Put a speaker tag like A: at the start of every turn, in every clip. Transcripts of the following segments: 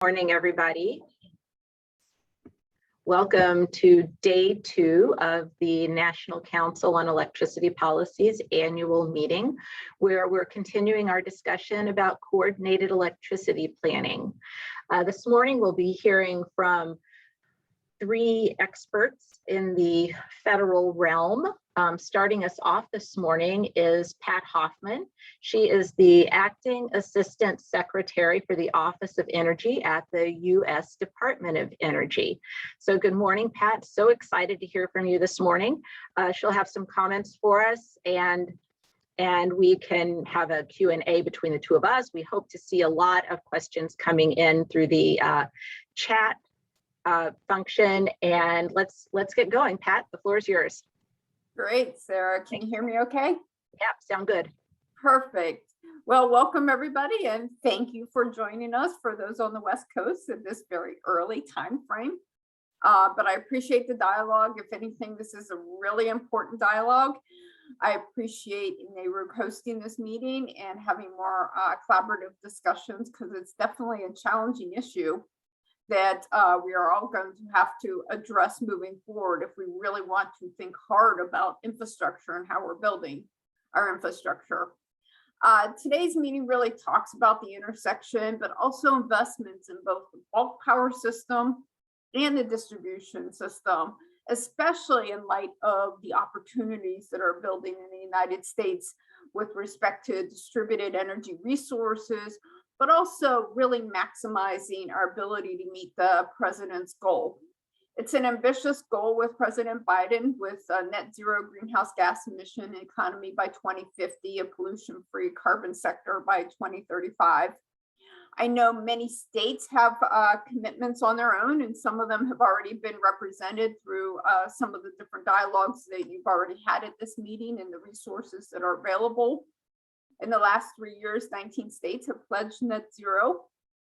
A: Morning, everybody. Welcome to day 2 of the National Council on Electricity Policy's annual meeting, where we're continuing our discussion about coordinated electricity planning. This morning, we'll be hearing from 3 experts in the federal realm. Starting us off this morning is Pat Hoffman. She is the Acting Assistant Secretary for the Office of Energy at the U.S. Department of Energy. So good morning, Pat. So excited to hear from you this morning. She'll have some comments for us and we can have a Q&A between the two of us. We hope to see a lot of questions coming in through the chat function, and let's get going. Pat, the floor is yours.
B: Great, Sarah. Can you hear me okay?
A: Yep, sound good.
B: Perfect. Well, welcome everybody, and thank you for joining us for those on the West Coast at this very early time frame. But I appreciate the dialogue. If anything, this is a really important dialogue. I appreciate NARUG hosting this meeting and having more collaborative discussions, because it's definitely a challenging issue that we are all going to have to address moving forward if we really want to think hard about infrastructure and how we're building our infrastructure. Today's meeting really talks about the intersection, but also investments in both the bulk power system and the distribution system, especially in light of the opportunities that are building in the United States with respect to distributed energy resources, but also really maximizing our ability to meet the president's goal. It's an ambitious goal with President Biden, with a net zero greenhouse gas emission economy by 2050, a pollution-free carbon sector by 2035. I know many states have commitments on their own, and some of them have already been represented through some of the different dialogues that you've already had at this meeting and the resources that are available. In the last 3 years, 19 states have pledged net zero,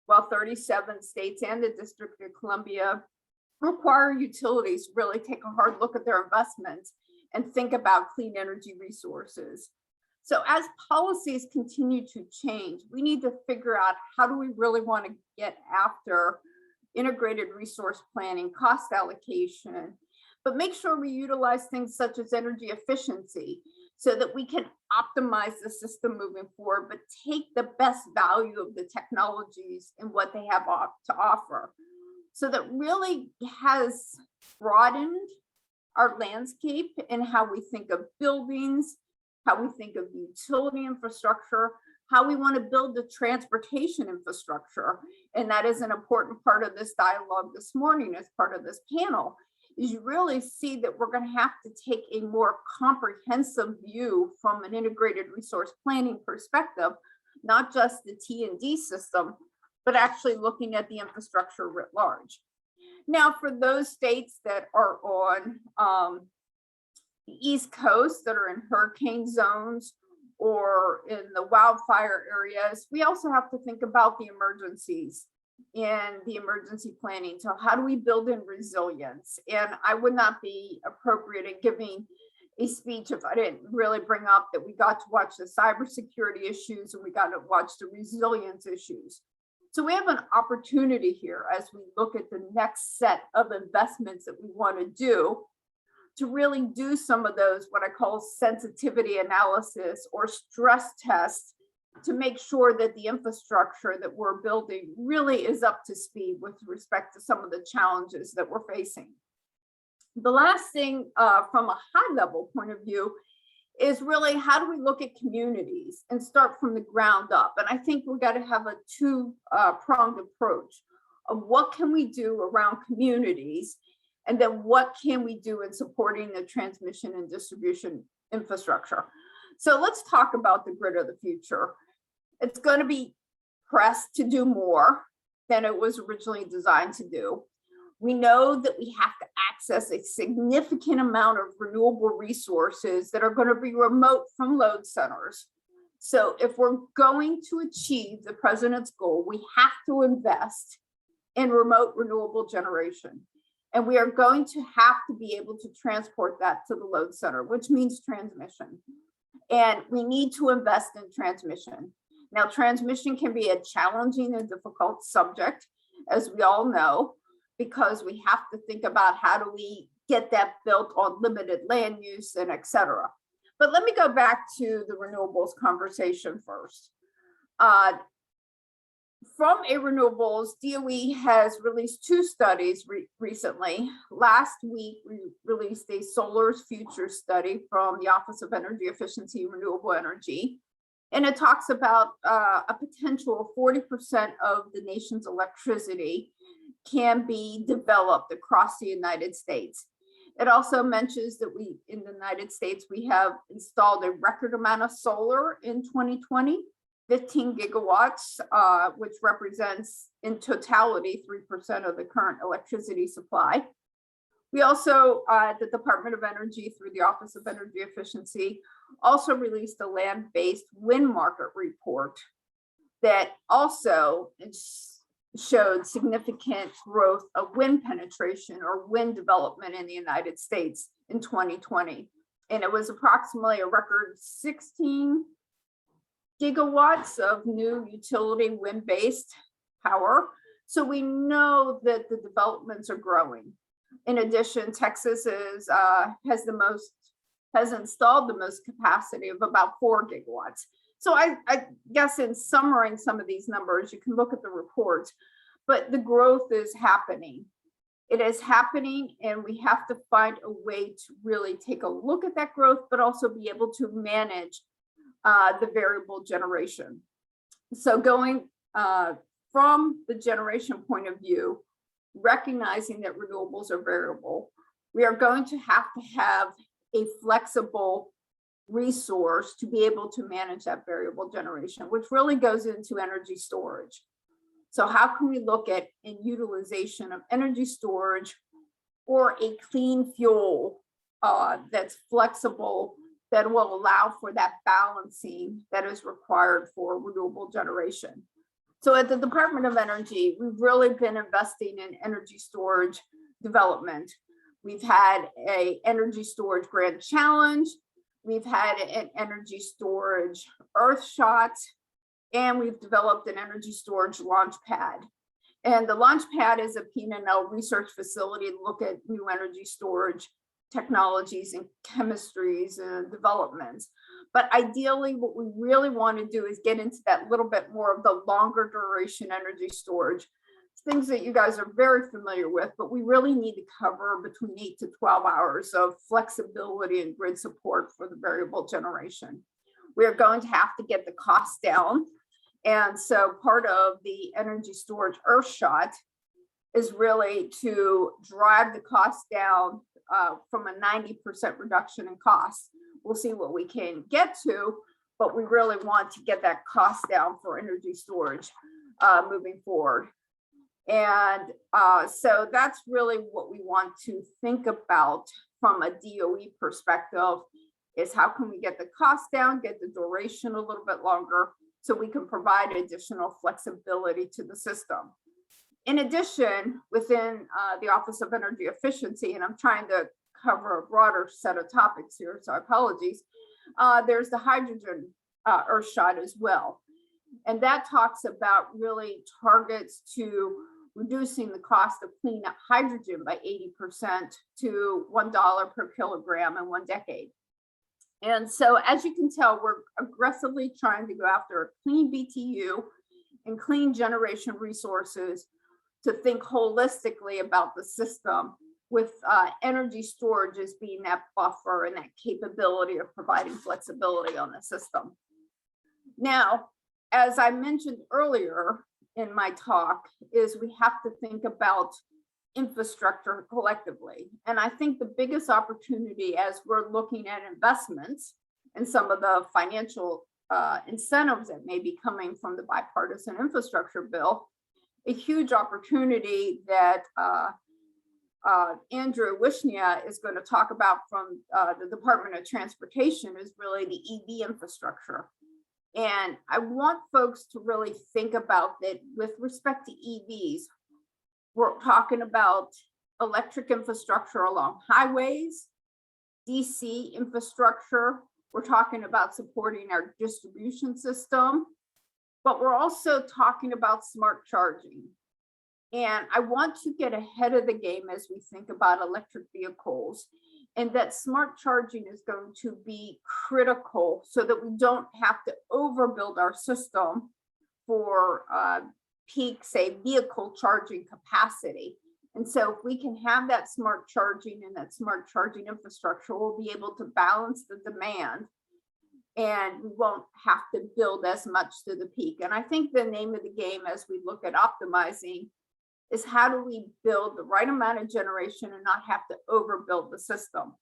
B: while 37 states and the District of Columbia require utilities to really take a hard look at their investments and think about clean energy resources. So as policies continue to change, we need to figure out, how do we really want to get after integrated resource planning, cost allocation, but make sure we utilize things such as energy efficiency, so that we can optimize the system moving forward, but take the best value of the technologies and what they have to offer. So that really has broadened our landscape in how we think of buildings, how we think of utility infrastructure, how we want to build the transportation infrastructure. And that is an important part of this dialogue this morning as part of this panel. Is you really see that we're going to have to take a more comprehensive view from an integrated resource planning perspective, not just the T&D system, but actually looking at the infrastructure writ large. Now, for those states that are on the East Coast, that are in hurricane zones or in the wildfire areas, we also have to think about the emergencies and the emergency planning. So how do we build in resilience? And I would not be appropriate in giving a speech if I didn't really bring up that we got to watch the cybersecurity issues and we got to watch the resilience issues. So we have an opportunity here as we look at the next set of investments that we want to do, to really do some of those, what I call sensitivity analysis or stress tests, to make sure that the infrastructure that we're building really is up to speed with respect to some of the challenges that we're facing. The last thing from a high level point of view is really, how do we look at communities and start from the ground up? And I think we've got to have a two-pronged approach of what can we do around communities, and then what can we do in supporting the transmission and distribution infrastructure. So let's talk about the grid of the future. It's going to be pressed to do more than it was originally designed to do. We know that we have to access a significant amount of renewable resources that are going to be remote from load centers. So if we're going to achieve the president's goal, we have to invest in remote renewable generation. And we are going to have to be able to transport that to the load center, which means transmission. And we need to invest in transmission. Now, transmission can be a challenging and difficult subject as we all know, because we have to think about how do we get that built on limited land use and et cetera. But let me go back to the renewables conversation first. From a renewables, DOE has released two studies recently. Last week, we released a Solar's Future study from the Office of Energy Efficiency and Renewable Energy. And it talks about a potential of 40% of the nation's electricity can be developed across the United States. It also mentions that in the United States, we have installed a record amount of solar in 2020, 15 gigawatts, which represents in totality 3% of the current electricity supply. We also, the Department of Energy through the Office of Energy Efficiency, also released a land-based wind market report that also showed significant growth of wind penetration or wind development in the United States in 2020. And it was approximately a record 16 gigawatts of new utility wind-based power. So we know that the developments are growing. In addition, Texas has installed the most capacity of about 4 gigawatts. So I guess in summarizing some of these numbers, you can look at the reports, but the growth is happening. It is happening, and we have to find a way to really take a look at that growth, but also be able to manage the variable generation. So going from the generation point of view, recognizing that renewables are variable, we are going to have a flexible resource to be able to manage that variable generation, which really goes into energy storage. So how can we look at in utilization of energy storage or a clean fuel that's flexible, that will allow for that balancing that is required for renewable generation. So at the Department of Energy, we've really been investing in energy storage development. We've had an energy storage grant challenge. We've had an energy storage earth shot, and we've developed an energy storage launch pad. And the launch pad is a P&L research facility to look at new energy storage technologies and chemistries and developments. But ideally, what we really want to do is get into that little bit more of the longer duration energy storage, things that you guys are very familiar with, but we really need to cover between 8 to 12 hours of flexibility and grid support for the variable generation. We are going to have to get the cost down. And so part of the energy storage earth shot is really to drive the cost down from a 90% reduction in cost. We'll see what we can get to, but we really want to get that cost down for energy storage moving forward. And so that's really what we want to think about from a DOE perspective, is how can we get the cost down, get the duration a little bit longer, so we can provide additional flexibility to the system. In addition, within the Office of Energy Efficiency, and I'm trying to cover a broader set of topics here, so apologies, there's the hydrogen earth shot as well. And that talks about really targets to reducing the cost of clean hydrogen by 80% to $1 per kilogram in 1 decade. And so as you can tell, we're aggressively trying to go after clean BTU and clean generation resources to think holistically about the system, with energy storage as being that buffer and that capability of providing flexibility on the system. Now, as I mentioned earlier in my talk, is we have to think about infrastructure collectively. And I think the biggest opportunity as we're looking at investments and some of the financial incentives that may be coming from the bipartisan infrastructure bill, a huge opportunity that Andrew Wishnia is going to talk about from the Department of Transportation is really the EV infrastructure. And I want folks to really think about that with respect to EVs. We're talking about electric infrastructure along highways, DC infrastructure. We're talking about supporting our distribution system, but we're also talking about smart charging. And I want to get ahead of the game as we think about electric vehicles, and that smart charging is going to be critical so that we don't have to overbuild our system for peak, say, vehicle charging capacity. And so if we can have that smart charging and that smart charging infrastructure, we'll be able to balance the demand and we won't have to build as much to the peak. And I think the name of the game as we look at optimizing is how do we build the right amount of generation and not have to overbuild the system?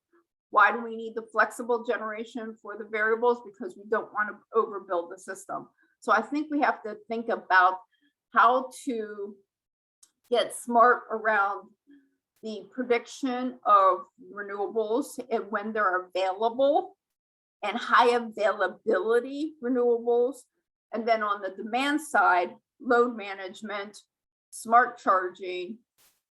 B: Why do we need the flexible generation for the variables? Because we don't want to overbuild the system. So I think we have to think about how to get smart around the prediction of renewables and when they're available, and high availability renewables. And then on the demand side, load management, smart charging,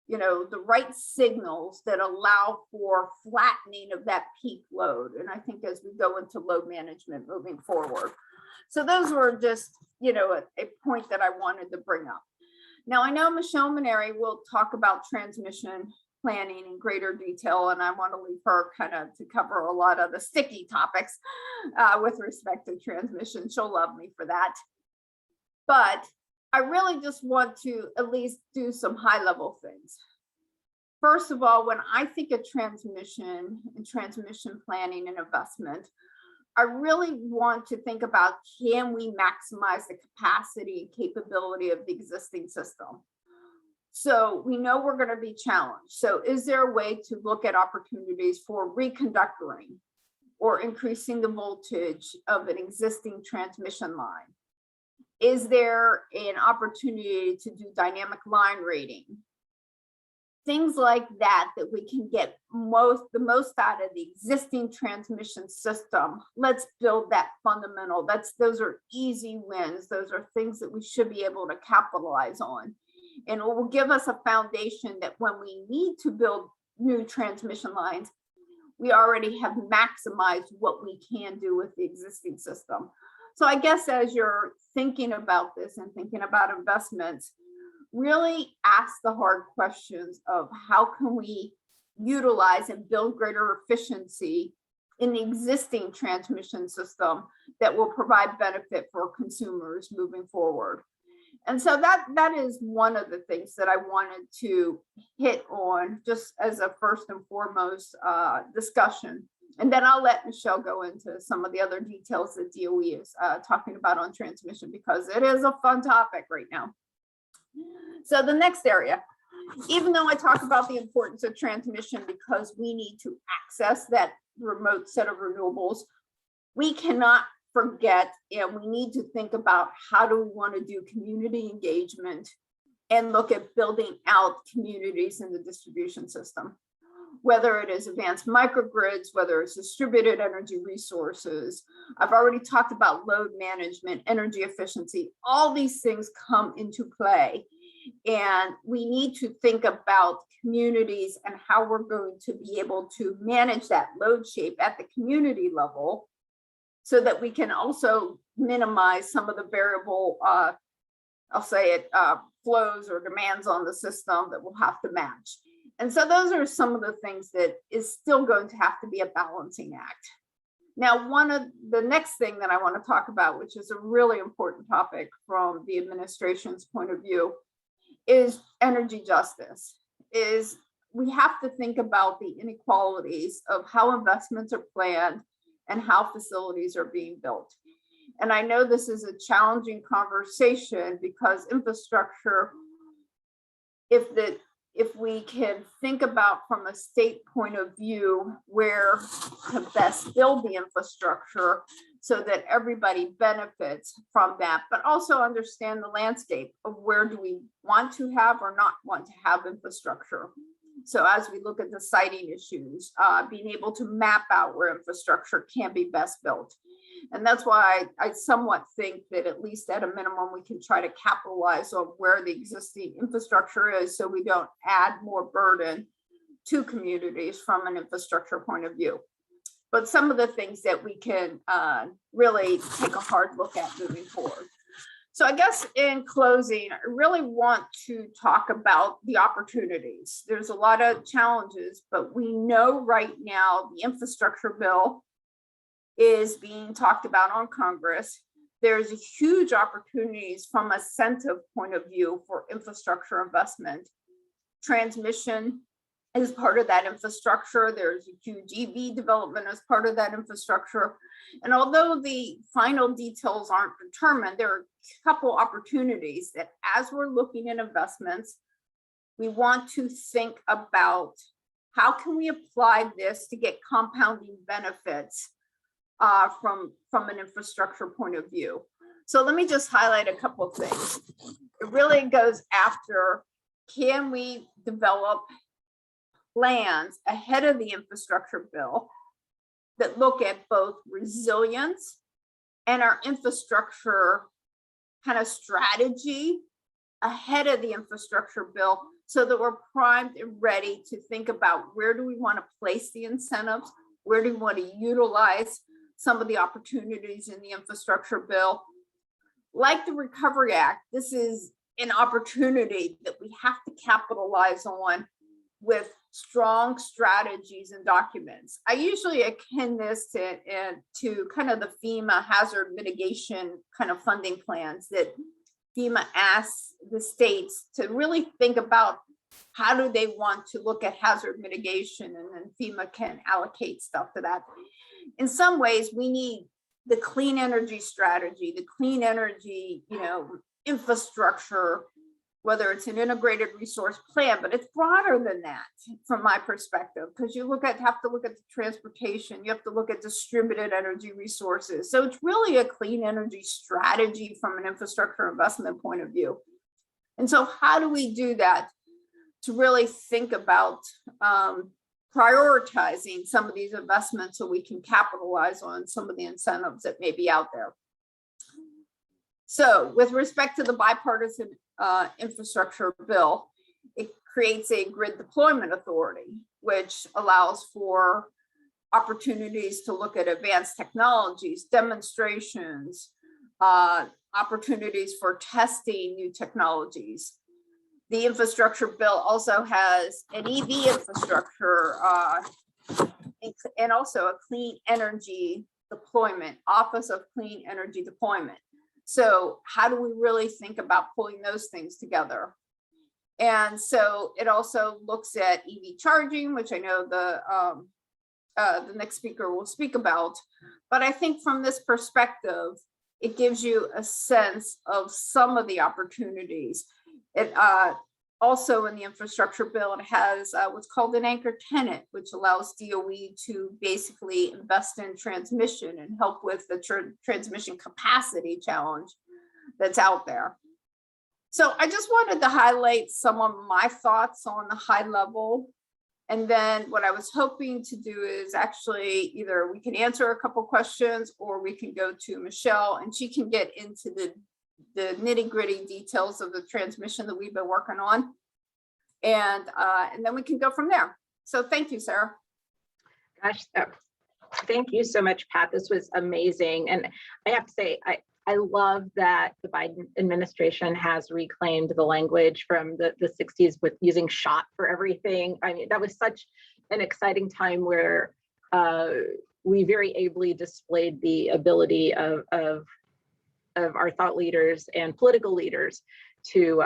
B: the right signals that allow for flattening of that peak load. And I think as we go into load management moving forward. So those were just, a point that I wanted to bring up. Now, I know Michelle Maneri will talk about transmission planning in greater detail, and I want to leave her kind of to cover a lot of the sticky topics with respect to transmission. She'll love me for that. But I really just want to at least do some high level things. First of all, when I think of transmission and transmission planning and investment, I really want to think about, can we maximize the capacity and capability of the existing system? So we know we're going to be challenged. So is there a way to look at opportunities for reconductoring or increasing the voltage of an existing transmission line? Is there an opportunity to do dynamic line rating? Things like that we can get the most out of the existing transmission system. Let's build that fundamental. Those are easy wins. Those are things that we should be able to capitalize on. And it will give us a foundation that when we need to build new transmission lines, we already have maximized what we can do with the existing system. So I guess as you're thinking about this and thinking about investments, really ask the hard questions of how can we utilize and build greater efficiency in the existing transmission system that will provide benefit for consumers moving forward. And so that is one of the things that I wanted to hit on just as a first and foremost discussion. And then I'll let Michelle go into some of the other details that DOE is talking about on transmission, because it is a fun topic right now. So the next area, even though I talk about the importance of transmission because we need to access that remote set of renewables, we cannot forget, and we need to think about how do we want to do community engagement and look at building out communities in the distribution system, whether it is advanced microgrids, whether it's distributed energy resources. I've already talked about load management, energy efficiency. All these things come into play. And we need to think about communities and how we're going to be able to manage that load shape at the community level so that we can also minimize some of the variable, flows or demands on the system that we'll have to match. And so those are some of the things that is still going to have to be a balancing act. Now, one of the next thing that I want to talk about, which is a really important topic from the administration's point of view, is energy justice. Is we have to think about the inequalities of how investments are planned and how facilities are being built. And I know this is a challenging conversation because infrastructure, if we can think about from a state point of view where to best build the infrastructure so that everybody benefits from that, but also understand the landscape of where do we want to have or not want to have infrastructure. So as we look at the siting issues, being able to map out where infrastructure can be best built. And that's why I somewhat think that at least at a minimum, we can try to capitalize on where the existing infrastructure is so we don't add more burden to communities from an infrastructure point of view. But some of the things that we can really take a hard look at moving forward. So I guess in closing, I really want to talk about the opportunities. There's a lot of challenges, but we know right now the infrastructure bill is being talked about on Congress. There's huge opportunities from a incentive point of view for infrastructure investment. Transmission is part of that infrastructure. There's a huge EV development as part of that infrastructure. And although the final details aren't determined, there are a couple opportunities that as we're looking at investments, we want to think about how can we apply this to get compounding benefits from an infrastructure point of view. So let me just highlight a couple of things. It really goes after, can we develop plans ahead of the infrastructure bill that look at both resilience and our infrastructure kind of strategy ahead of the infrastructure bill, so that we're primed and ready to think about where do we want to place the incentives, where do we want to utilize some of the opportunities in the infrastructure bill. Like the Recovery Act, this is an opportunity that we have to capitalize on with strong strategies and documents. I usually akin this to kind of the FEMA hazard mitigation kind of funding plans that FEMA asks the states to really think about how do they want to look at hazard mitigation, and then FEMA can allocate stuff to that. In some ways, we need the clean energy strategy, the clean energy, infrastructure, whether it's an integrated resource plan, but it's broader than that from my perspective, because you have to look at the transportation, you have to look at distributed energy resources. So it's really a clean energy strategy from an infrastructure investment point of view. And so how do we do that to really think about prioritizing some of these investments so we can capitalize on some of the incentives that may be out there? So with respect to the bipartisan infrastructure bill, it creates a grid deployment authority, which allows for opportunities to look at advanced technologies, demonstrations, opportunities for testing new technologies. The infrastructure bill also has an EV infrastructure and also a clean energy deployment, Office of Clean Energy Deployment. So how do we really think about pulling those things together? And so it also looks at EV charging, which I know the next speaker will speak about. But I think from this perspective, it gives you a sense of some of the opportunities. It also in the infrastructure bill, it has what's called an anchor tenant, which allows DOE to basically invest in transmission and help with the transmission capacity challenge that's out there. So I just wanted to highlight some of my thoughts on the high level. And then what I was hoping to do is actually either we can answer a couple questions or we can go to Michelle and she can get into the nitty-gritty details of the transmission that we've been working on. And then we can go from there. So thank you, Sarah.
A: Gosh, thank you so much, Pat. This was amazing. And I have to say, I love that the Biden administration has reclaimed the language from the 60s with using shot for everything. I mean, that was such an exciting time where we very ably displayed the ability of our thought leaders and political leaders to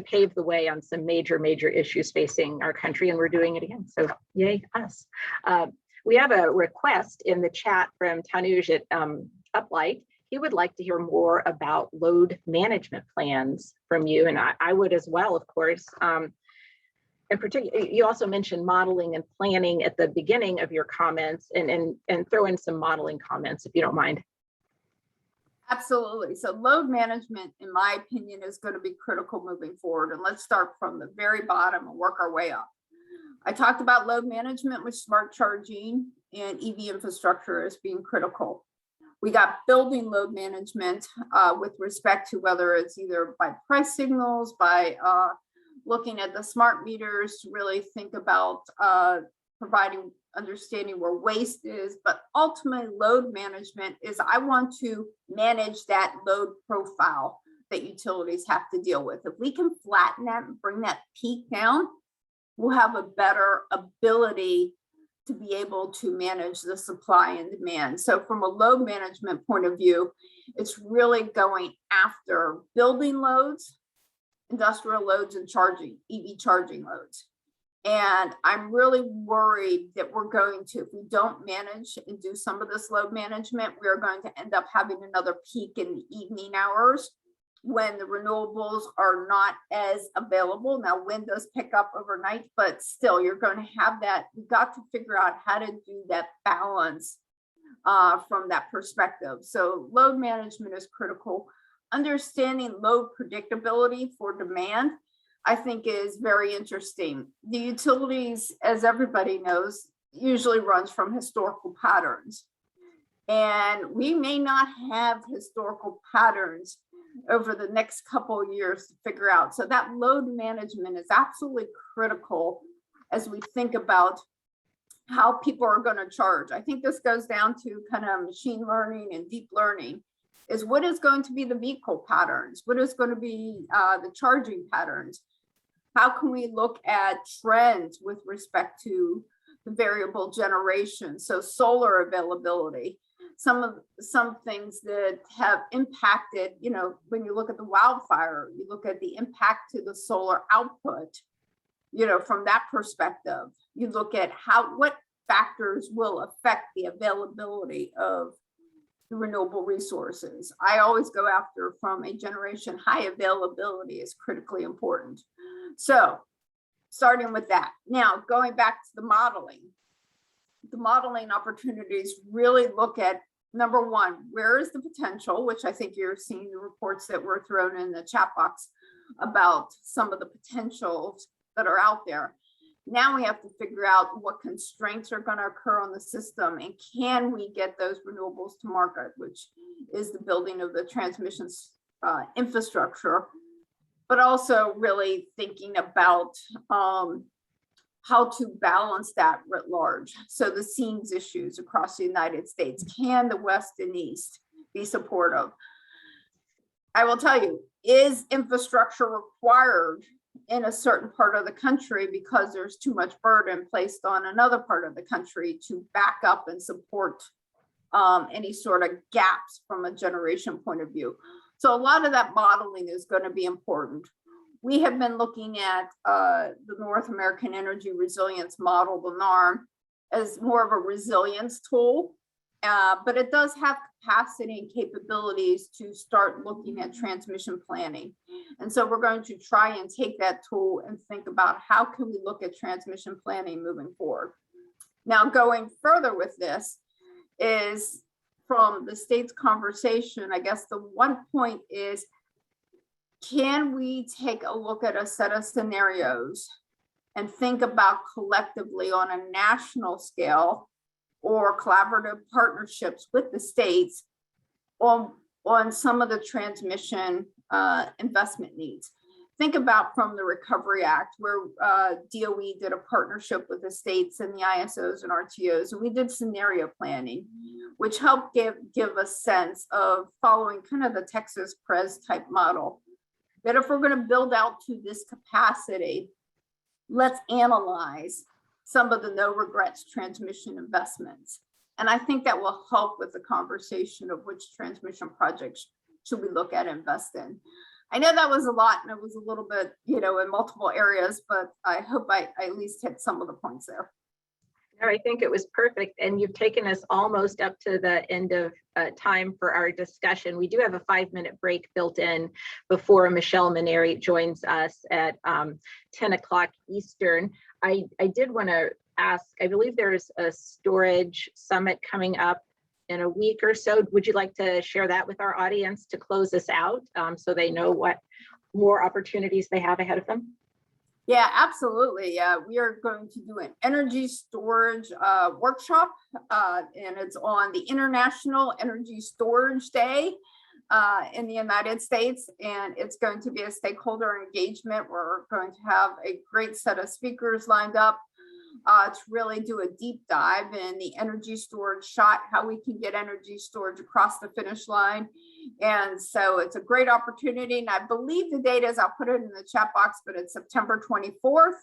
A: pave the way on some major issues facing our country, and we're doing it again. So yay us. We have a request in the chat from Tanuj at Uplight. He would like to hear more about load management plans from you, and I would as well, of course. In particular, you also mentioned modeling and planning at the beginning of your comments, and throw in some modeling comments if you don't mind.
B: Absolutely. So load management, in my opinion, is going to be critical moving forward. And let's start from the very bottom and work our way up. I talked about load management with smart charging and EV infrastructure as being critical. We got building load management with respect to whether it's either by price signals, by looking at the smart meters to really think about providing understanding where waste is, but ultimately load management is I want to manage that load profile, that utilities have to deal with. If we can flatten that and bring that peak down, we'll have a better ability to be able to manage the supply and demand. So from a load management point of view, it's really going after building loads, industrial loads, and EV charging loads. And I'm really worried that we're going to, if we don't manage and do some of this load management, we're going to end up having another peak in the evening hours when the renewables are not as available. Now, wind does pick up overnight, but still you're going to have that. We've got to figure out how to do that balance from that perspective. So load management is critical. Understanding load predictability for demand, I think, is very interesting. The utilities, as everybody knows, usually runs from historical patterns. And we may not have historical patterns over the next couple of years to figure out. So that load management is absolutely critical as we think about how people are going to charge. I think this goes down to kind of machine learning and deep learning, is what is going to be the vehicle patterns? What is going to be the charging patterns? How can we look at trends with respect to the variable generation? So solar availability, some things that have impacted, you know, when you look at the wildfire, you look at the impact to the solar output, you know, from that perspective, you look at what factors will affect the availability of the renewable resources. I always go after from a generation, high availability is critically important. So starting with that. Now, going back to the modeling opportunities really look at, number one, where is the potential, which I think you're seeing the reports that were thrown in the chat box about some of the potentials that are out there. Now we have to figure out what constraints are going to occur on the system, and can we get those renewables to market, which is the building of the transmission infrastructure, but also really thinking about how to balance that writ large. So the seams issues across the United States, can the West and East be supportive? I will tell you, is infrastructure required in a certain part of the country because there's too much burden placed on another part of the country to back up and support any sort of gaps from a generation point of view? So a lot of that modeling is going to be important. We have been looking at the North American Energy Resilience Model, the NARM, as more of a resilience tool, but it does have capacity and capabilities to start looking at transmission planning. And so we're going to try and take that tool and think about how can we look at transmission planning moving forward. Now, going further with this is from the state's conversation, I guess the one point is, can we take a look at a set of scenarios and think about collectively on a national scale or collaborative partnerships with the states on some of the transmission investment needs? Think about from the Recovery Act, where DOE did a partnership with the states and the ISOs and RTOs, and we did scenario planning, which helped give a sense of following kind of the Texas Pres type model, that if we're going to build out to this capacity, let's analyze some of the no regrets transmission investments. And I think that will help with the conversation of which transmission projects should we look at invest in. I know that was a lot and it was a little bit, you know, in multiple areas, but I hope I at least hit some of the points there.
A: No, I think it was perfect. And you've taken us almost up to the end of time for our discussion. We do have a 5-minute break built in before Michelle Maneri joins us at 10 o'clock Eastern. I did want to ask, I believe there's a storage summit coming up in a week or so. Would you like to share that with our audience to close us out so they know what more opportunities they have ahead of them?
B: Yeah, absolutely. We are going to do an energy storage workshop, and it's on the International Energy Storage Day in the United States, and it's going to be a stakeholder engagement. We're going to have a great set of speakers lined up to really do a deep dive in the energy storage shot, how we can get energy storage across the finish line, And so it's a great opportunity. And I believe the date is, I'll put it in the chat box, but it's September 24th.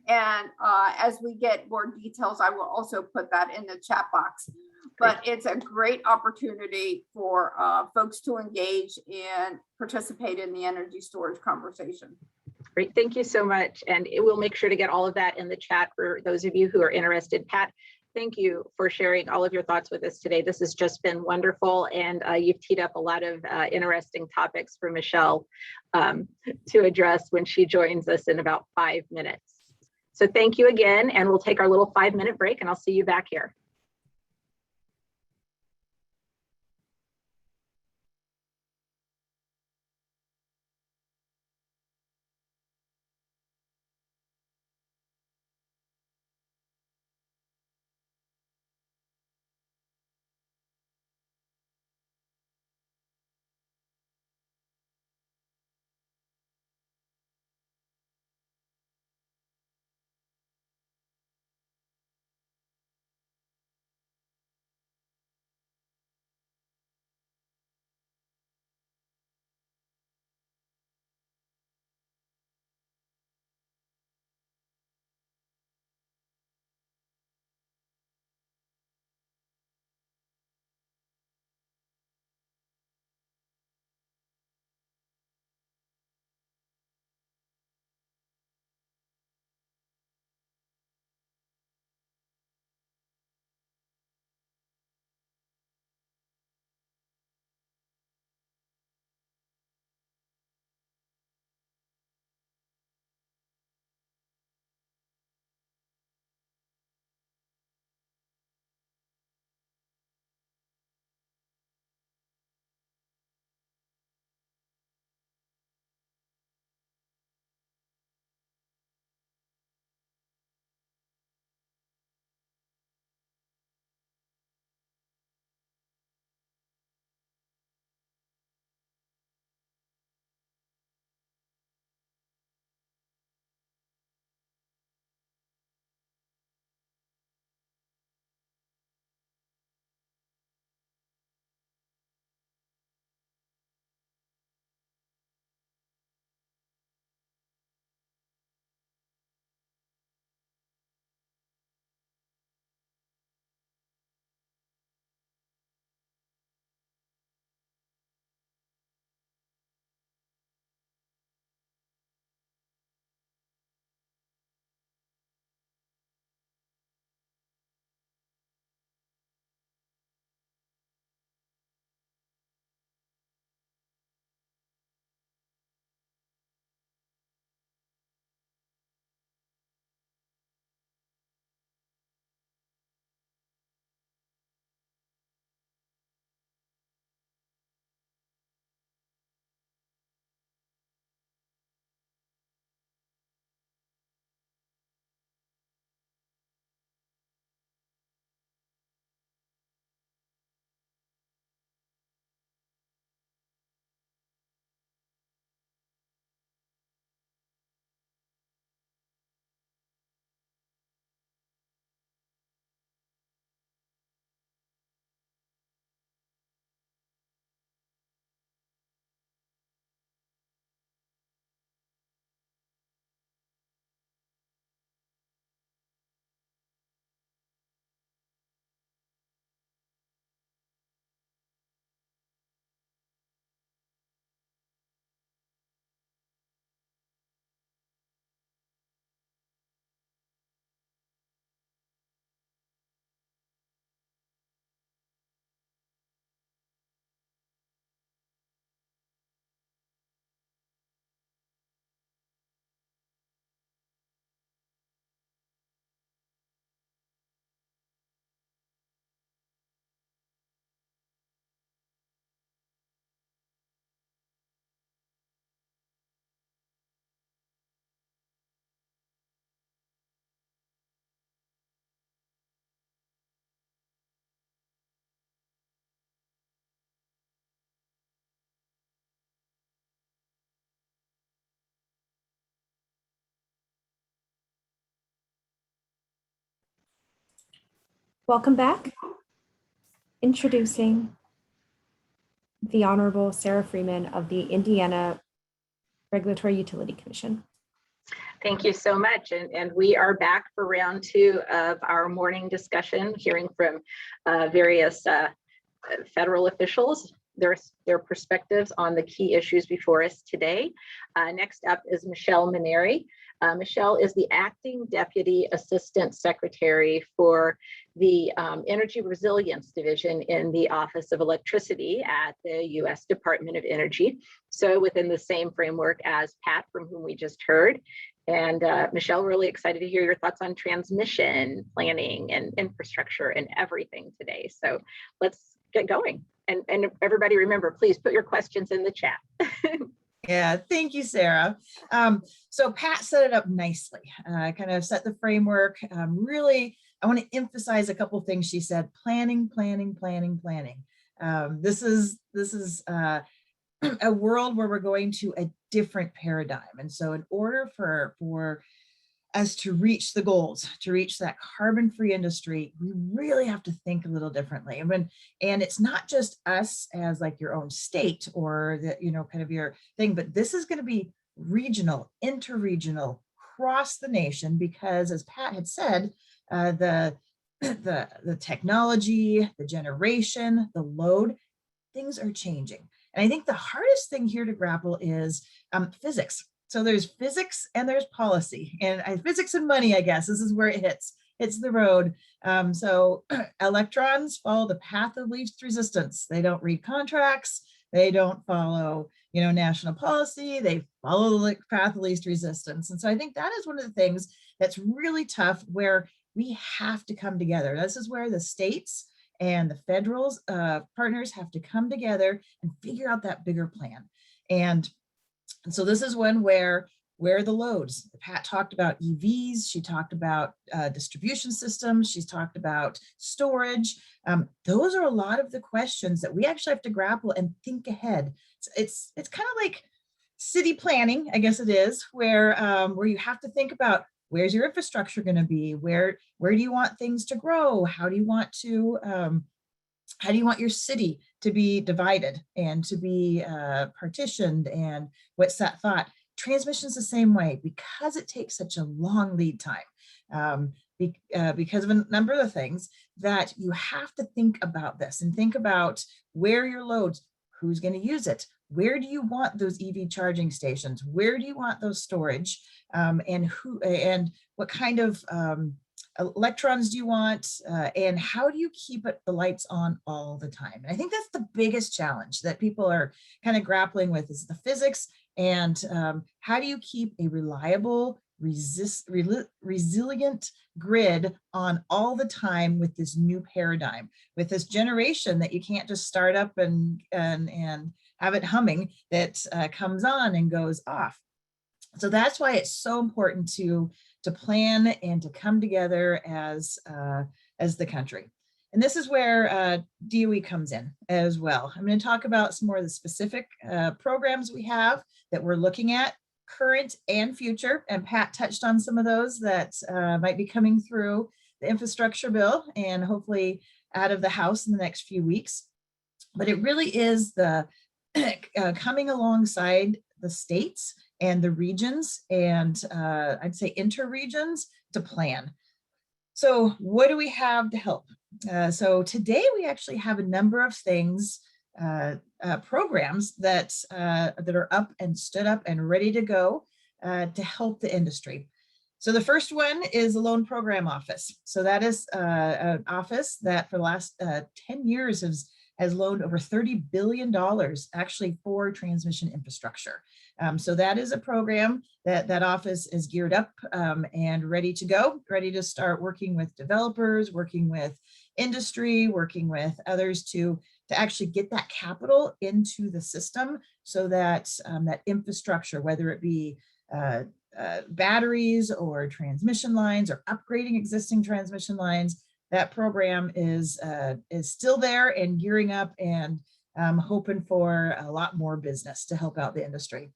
B: And as we get more details, I will also put that in the chat box. But it's a great opportunity for folks to engage and participate in the energy storage conversation.
A: Great, thank you so much. And it will make sure to get all of that in the chat for those of you who are interested. Pat, thank you for sharing all of your thoughts with us today. This has just been wonderful, and you've teed up a lot of interesting topics for Michelle to address when she joins us in about 5 minutes. So thank you again, and we'll take our little 5-minute break, and I'll see you back here.
C: Welcome back. Introducing the Honorable Sarah Freeman of the Indiana Regulatory Utility Commission.
A: Thank you so much. And we are back for round 2 of our morning discussion, hearing from various federal officials, their perspectives on the key issues before us today. Next up is Michelle Maneri. Michelle is the Acting Deputy Assistant Secretary for the Energy Resilience Division in the Office of Electricity at the U.S. Department of Energy. So within the same framework as Pat, from whom we just heard. And Michelle, really excited to hear your thoughts on transmission planning and infrastructure and everything today. So let's get going. And everybody remember, please put your questions in the chat.
D: Yeah, thank you, Sarah. So Pat set it up nicely, kind of set the framework. Really, I want to emphasize a couple of things she said: planning, planning, planning, planning. This is a world where we're going to a different paradigm. And so in order for us to reach the goals, to reach that carbon-free industry, we really have to think a little differently. And it's not just us as like your own state or the, kind of your thing, but this is going to be regional, interregional, across the nation, because as Pat had said, the technology, the generation, the load, things are changing. And I think the hardest thing here to grapple is physics. So there's physics and there's policy, and physics and money, I guess, this is where it hits the road. So electrons follow the path of least resistance. They don't read contracts. They don't follow, national policy. They follow the path of least resistance. And so I think that is one of the things that's really tough, where we have to come together. This is where the states and the federal partners have to come together and figure out that bigger plan. And so this is one where the loads. Pat talked about EVs. She talked about distribution systems. She's talked about storage. Those are a lot of the questions that we actually have to grapple and think ahead. It's kind of like city planning, I guess it is, where you have to think about, where's your infrastructure going to be? Where do you want things to grow? How do you want your city to be divided and to be partitioned? And what's that thought? Transmission is the same way, because it takes such a long lead time, because of a number of things, that you have to think about this and think about where your loads, who's going to use it, where do you want those EV charging stations, where do you want those storage, and what kind of electrons do you want, and how do you keep the lights on all the time? And I think that's the biggest challenge that people are kind of grappling with, is the physics, and how do you keep a reliable, resilient grid on all the time with this new paradigm, with this generation that you can't just start up and have it humming, that comes on and goes off. So that's why it's so important to plan and to come together as the country. And this is where DOE comes in as well. I'm going to talk about some more of the specific programs we have that we're looking at, current and future. And Pat touched on some of those that might be coming through the infrastructure bill and hopefully out of the House in the next few weeks. But it really is the coming alongside the states and the regions, and I'd say interregions, to plan. So what do we have to help? So today we actually have a number of things, programs that are up and stood up and ready to go to help the industry. So the first one is the Loan Program Office. So that is an office that for the last 10 years has loaned over $30 billion actually for transmission infrastructure. So that is a program that office is geared up and ready to go, ready to start working with developers, working with industry, working with others to actually get that capital into the system, so that that infrastructure, whether it be batteries or transmission lines or upgrading existing transmission lines, that program is still there and gearing up, and hoping for a lot more business to help out the industry.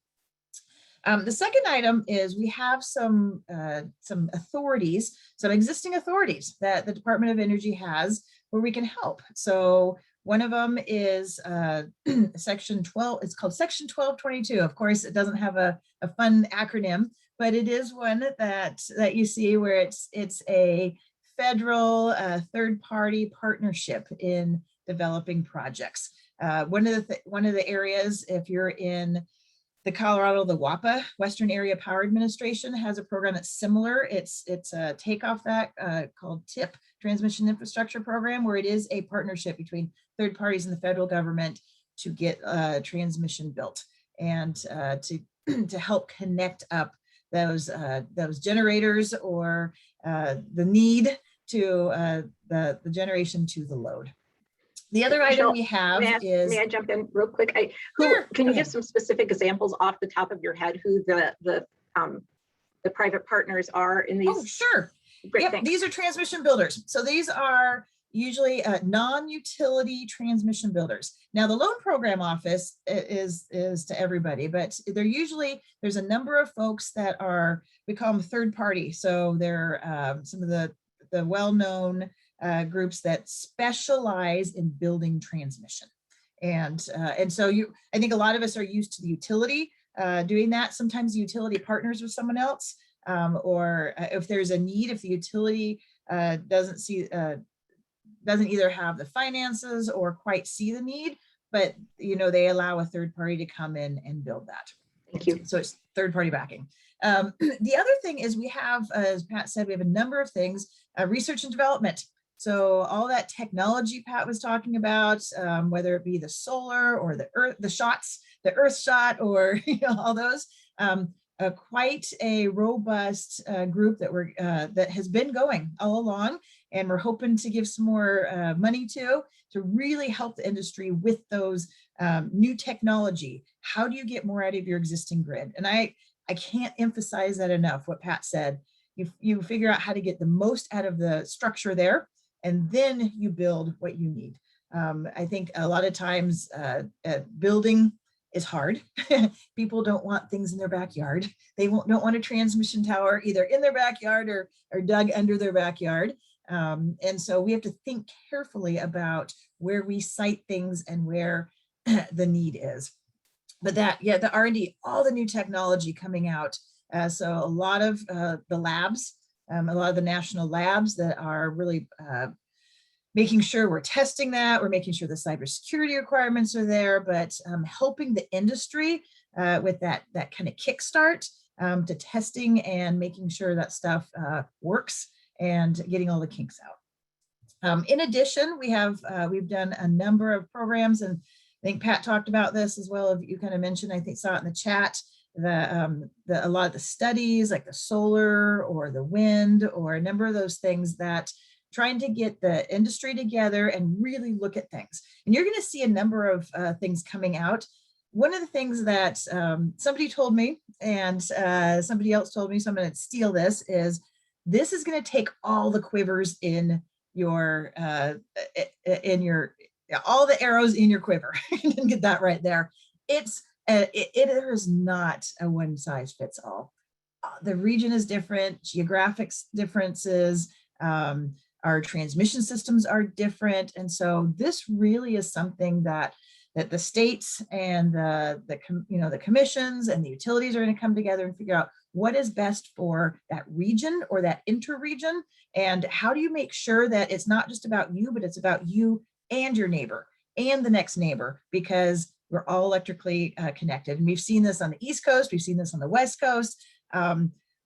D: The second item is we have some authorities, some existing authorities that the Department of Energy has where we can help. So One of them is section 12, it's called section 1222. Of course, it doesn't have a fun acronym, but it is one that you see where it's a federal third-party partnership in developing projects. One of the areas, if you're in the Colorado, the WAPA, Western Area Power Administration, has a program that's similar. It's a takeoff that called TIP, Transmission Infrastructure Program, where it is a partnership between third parties and the federal government to get transmission built and to help connect up those generators or the need to the generation to the load. The other item we have is.
A: May I jump in real quick?
D: Sure,
A: Can you give some specific examples off the top of your head who the private partners are in these?
D: Oh, sure.
A: Great,
D: Yep,
A: thanks.
D: these are transmission builders. So these are usually non-utility transmission builders. Now, the loan program office is to everybody, but there's a number of folks that are, we call them third party. So they're some of the well-known groups that specialize in building transmission. And so I think a lot of us are used to the utility doing that. Sometimes the utility partners with someone else, or if there's a need, if the utility doesn't either have the finances or quite see the need, but they allow a third party to come in and build that.
A: Thank you.
D: So it's third party backing. The other thing is we have, as Pat said, we have a number of things, research and development. So all that technology Pat was talking about, whether it be the solar or the earth shot, or all those, quite a robust group that has been going all along, and we're hoping to give some more money to really help the industry with those new technology. How do you get more out of your existing grid? And I can't emphasize that enough. What Pat said, you figure out how to get the most out of the structure there, and then you build what you need. I think a lot of times building is hard. People don't want things in their backyard. They don't want a transmission tower either in their backyard or dug under their backyard. And so we have to think carefully about where we site things and where the need is. But the R&D, all the new technology coming out. So a lot of the labs, a lot of the national labs that are really making sure we're testing that, we're making sure the cybersecurity requirements are there, but helping the industry with that kind of kickstart to testing and making sure that stuff works and getting all the kinks out. In addition, we've done a number of programs, and I think Pat talked about this as well. You kind of mentioned, I think saw it in the chat, a lot of the studies like the solar or the wind or a number of those things that trying to get the industry together and really look at things. And you're going to see a number of things coming out. One of the things that somebody told me and somebody else told me, so I'm going to steal this is going to take all the quivers in your all the arrows in your quiver. You can get that right there. It is not a one size fits all. The region is different, geographic differences, our transmission systems are different. And so this really is something that the states and the commissions and the utilities are going to come together and figure out what is best for that region or that interregion, and how do you make sure that it's not just about you, but it's about you and your neighbor and the next neighbor, because we're all electrically connected. And we've seen this on the East Coast, we've seen this on the West Coast.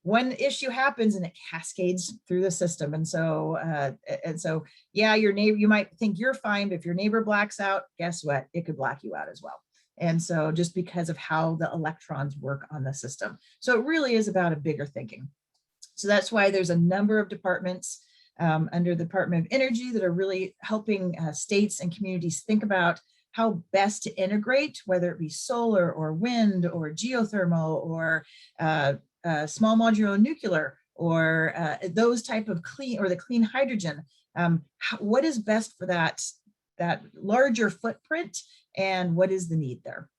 D: One issue happens and it cascades through the system. And so, yeah, your neighbor, you might think you're fine, but if your neighbor blacks out, guess what? It could black you out as well. And so just because of how the electrons work on the system. So it really is about a bigger thinking. So that's why there's a number of departments under the Department of Energy that are really helping states and communities think about how best to integrate, whether it be solar or wind or geothermal or small modular nuclear or those type of clean, or the clean hydrogen. What is best for that larger footprint, and what is the need there?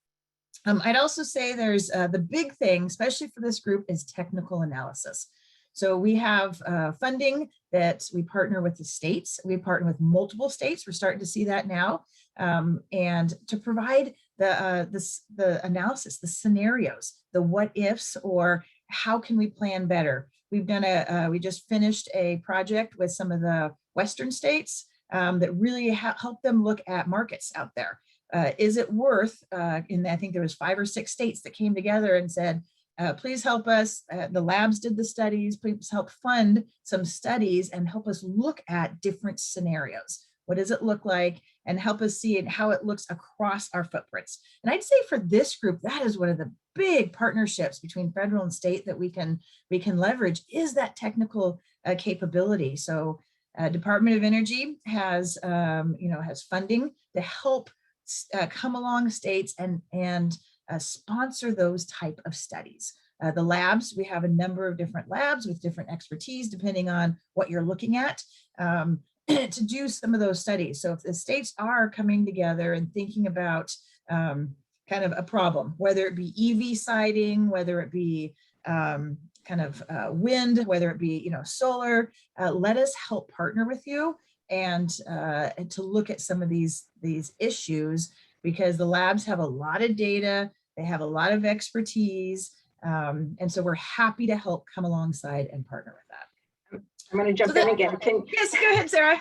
D: I'd also say there's the big thing, especially for this group, is technical analysis. So we have funding that we partner with the states. We partner with multiple states. We're starting to see that now. And to provide the analysis, the scenarios, the what ifs, or how can we plan better. We've done we just finished a project with some of the Western states that really help them look at markets out there. Is it worth, and I think there was 5 or 6 states that came together and said, please help us. The labs did the studies, please help fund some studies and help us look at different scenarios. What does it look like? And help us see how it looks across our footprints. And I'd say for this group, that is one of the big partnerships between federal and state that we can leverage, is that technical capability. So Department of Energy has has funding to help come along states and sponsor those type of studies. The labs, we have a number of different labs with different expertise depending on what you're looking at. To do some of those studies. So if the states are coming together and thinking about kind of a problem, whether it be EV siting, whether it be wind, whether it be solar, let us help partner with you and to look at some of these issues, because the labs have a lot of data, they have a lot of expertise, and so we're happy to help come alongside and partner with that.
A: I'm going to jump in again.
D: Yes, go ahead, Sarah.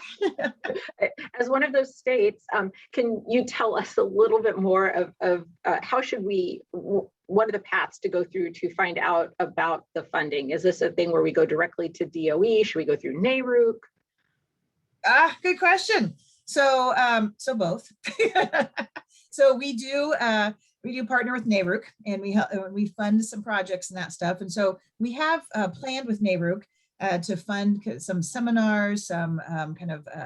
A: As one of those states, can you tell us a little bit more of how should what are the paths to go through to find out about the funding? Is this a thing where we go directly to DOE? Should we go through NARUC?
D: Good question. So both. So we do partner with NARUC, and we fund some projects and that stuff. And so we have planned with NARUC to fund some seminars, some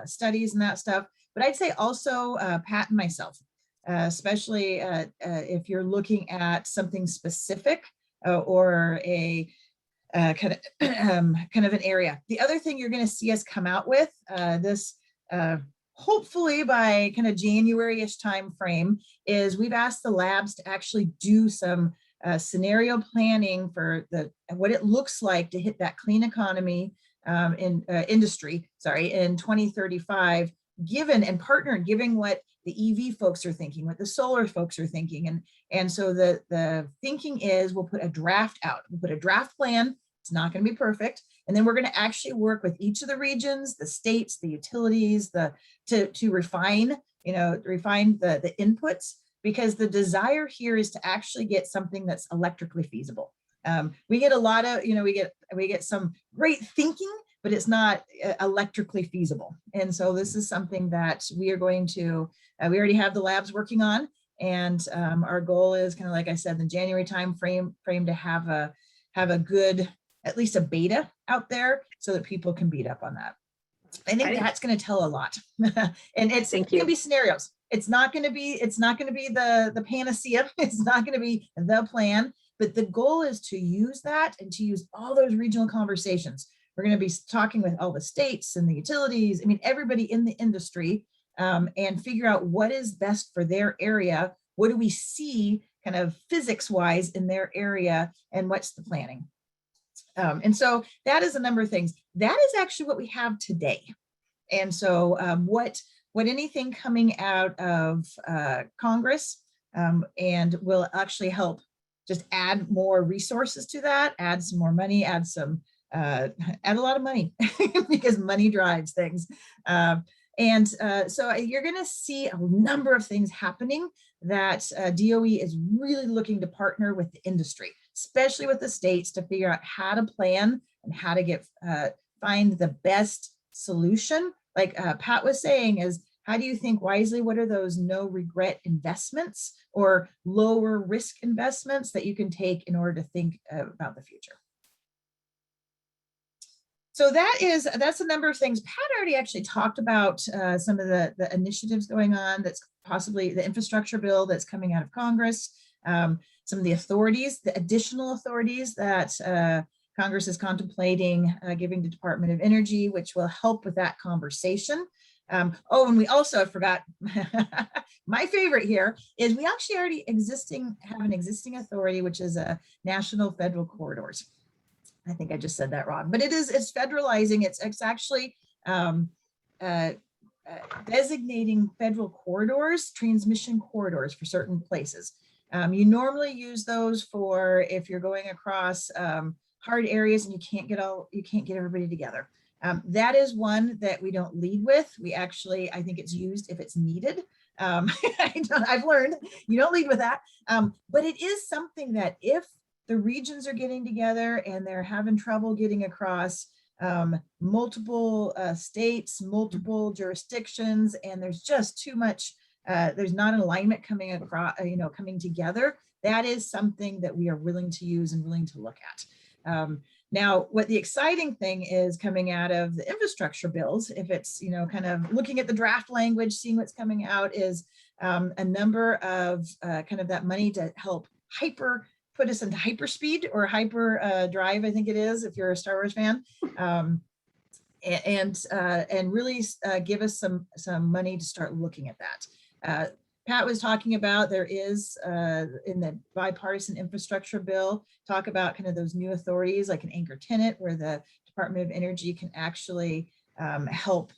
D: studies and that stuff. But I'd say also Pat and myself, especially if you're looking at something specific or a kind of an area. The other thing you're going to see us come out with this hopefully by kind of January-ish time frame is we've asked the labs to actually do some scenario planning for what it looks like to hit that clean economy industry, in 2035, given what the EV folks are thinking, what the solar folks are thinking. And so the thinking is we'll put a draft out. We'll put a draft plan. It's not going to be perfect. And then we're going to actually work with each of the regions, the states, the utilities, to refine the inputs, because the desire here is to actually get something that's electrically feasible. We get a lot of, we get some great thinking, but it's not electrically feasible. And so this is something that we are going to, we already have the labs working on, and our goal is kind of, like I said, the January time frame to have a good, at least a beta out there so that people can beat up on that. I think that's going to tell a lot. And it's going to be scenarios. It's not going to be the panacea. It's not going to be the plan, but the goal is to use that and to use all those regional conversations. We're going to be talking with all the states and the utilities. I mean, everybody in the industry, and figure out what is best for their area. What do we see kind of physics wise in their area, and what's the planning? And so that is a number of things. That is actually what we have today. And so what anything coming out of Congress and will actually help just add more resources to that, add some more money, add a lot of money because money drives things. So you're going to see a number of things happening that DOE is really looking to partner with the industry, especially with the states, to figure out how to plan and how to find the best solution. Like Pat was saying, is how do you think wisely? What are those no regret investments or lower risk investments that you can take in order to think about the future? So that's a number of things. Pat already actually talked about some of the initiatives going on. That's possibly the infrastructure bill that's coming out of Congress. Some of the authorities, the additional authorities that Congress is contemplating giving the Department of Energy, which will help with that conversation. And we also, I forgot, my favorite here is we actually already have an existing authority, which is a national federal corridors. I think I just said that wrong, but it's federalizing. It's actually designating federal corridors, transmission corridors for certain places. You normally use those for if you're going across hard areas and you can't get everybody together. That is one that we don't lead with. We actually, I think it's used if it's needed. I've learned you don't lead with that, but it is something that if the regions are getting together and they're having trouble getting across multiple states, multiple jurisdictions, and there's just too much, there's not an alignment coming across, coming together, that is something that we are willing to use and willing to look at. Now, what the exciting thing is coming out of the infrastructure bills, if it's, kind of looking at the draft language, seeing what's coming out, is a number of kind of that money to help put us into hyperspeed or hyper drive, I think it is, if you're a Star Wars fan, and really give us some money to start looking at that. Pat was talking about there is in the bipartisan infrastructure bill, talk about kind of those new authorities like an anchor tenant where the Department of Energy can actually help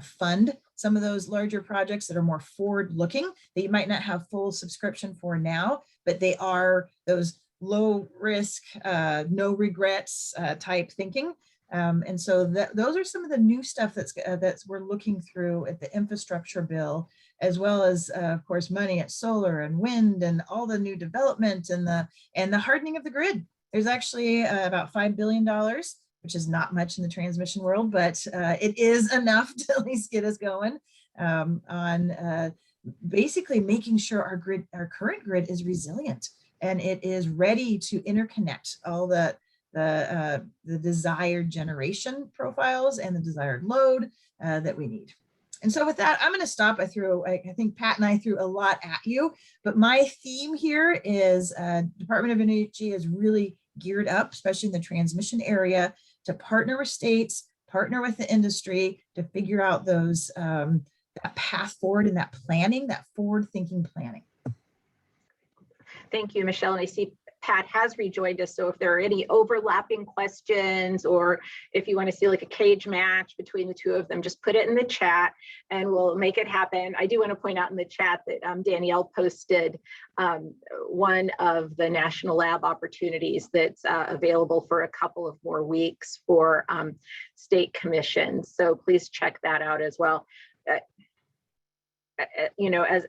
D: fund some of those larger projects that are more forward looking that you might not have full subscription for now, but they are those low risk, no regrets type thinking. And so those are some of the new stuff that's we're looking through at the infrastructure bill, as well as of course money at solar and wind and all the new development and the hardening of the grid. There's actually about $5 billion, which is not much in the transmission world, but it is enough to at least get us going on basically making sure our current grid is resilient and it is ready to interconnect all the desired generation profiles and the desired load that we need. And so with that, I'm going to stop. I think Pat and I threw a lot at you, but my theme here is Department of Energy is really geared up, especially in the transmission area, to partner with states, partner with the industry to figure out those that path forward and that planning, that forward-thinking planning.
A: Thank you, Michelle. And I see Pat has rejoined us. So if there are any overlapping questions, or if you want to see like a cage match between the two of them, just put it in the chat and we'll make it happen. I do want to point out in the chat that Danielle posted one of the national lab opportunities that's available for a couple of more weeks for state commissions. So please check that out as well.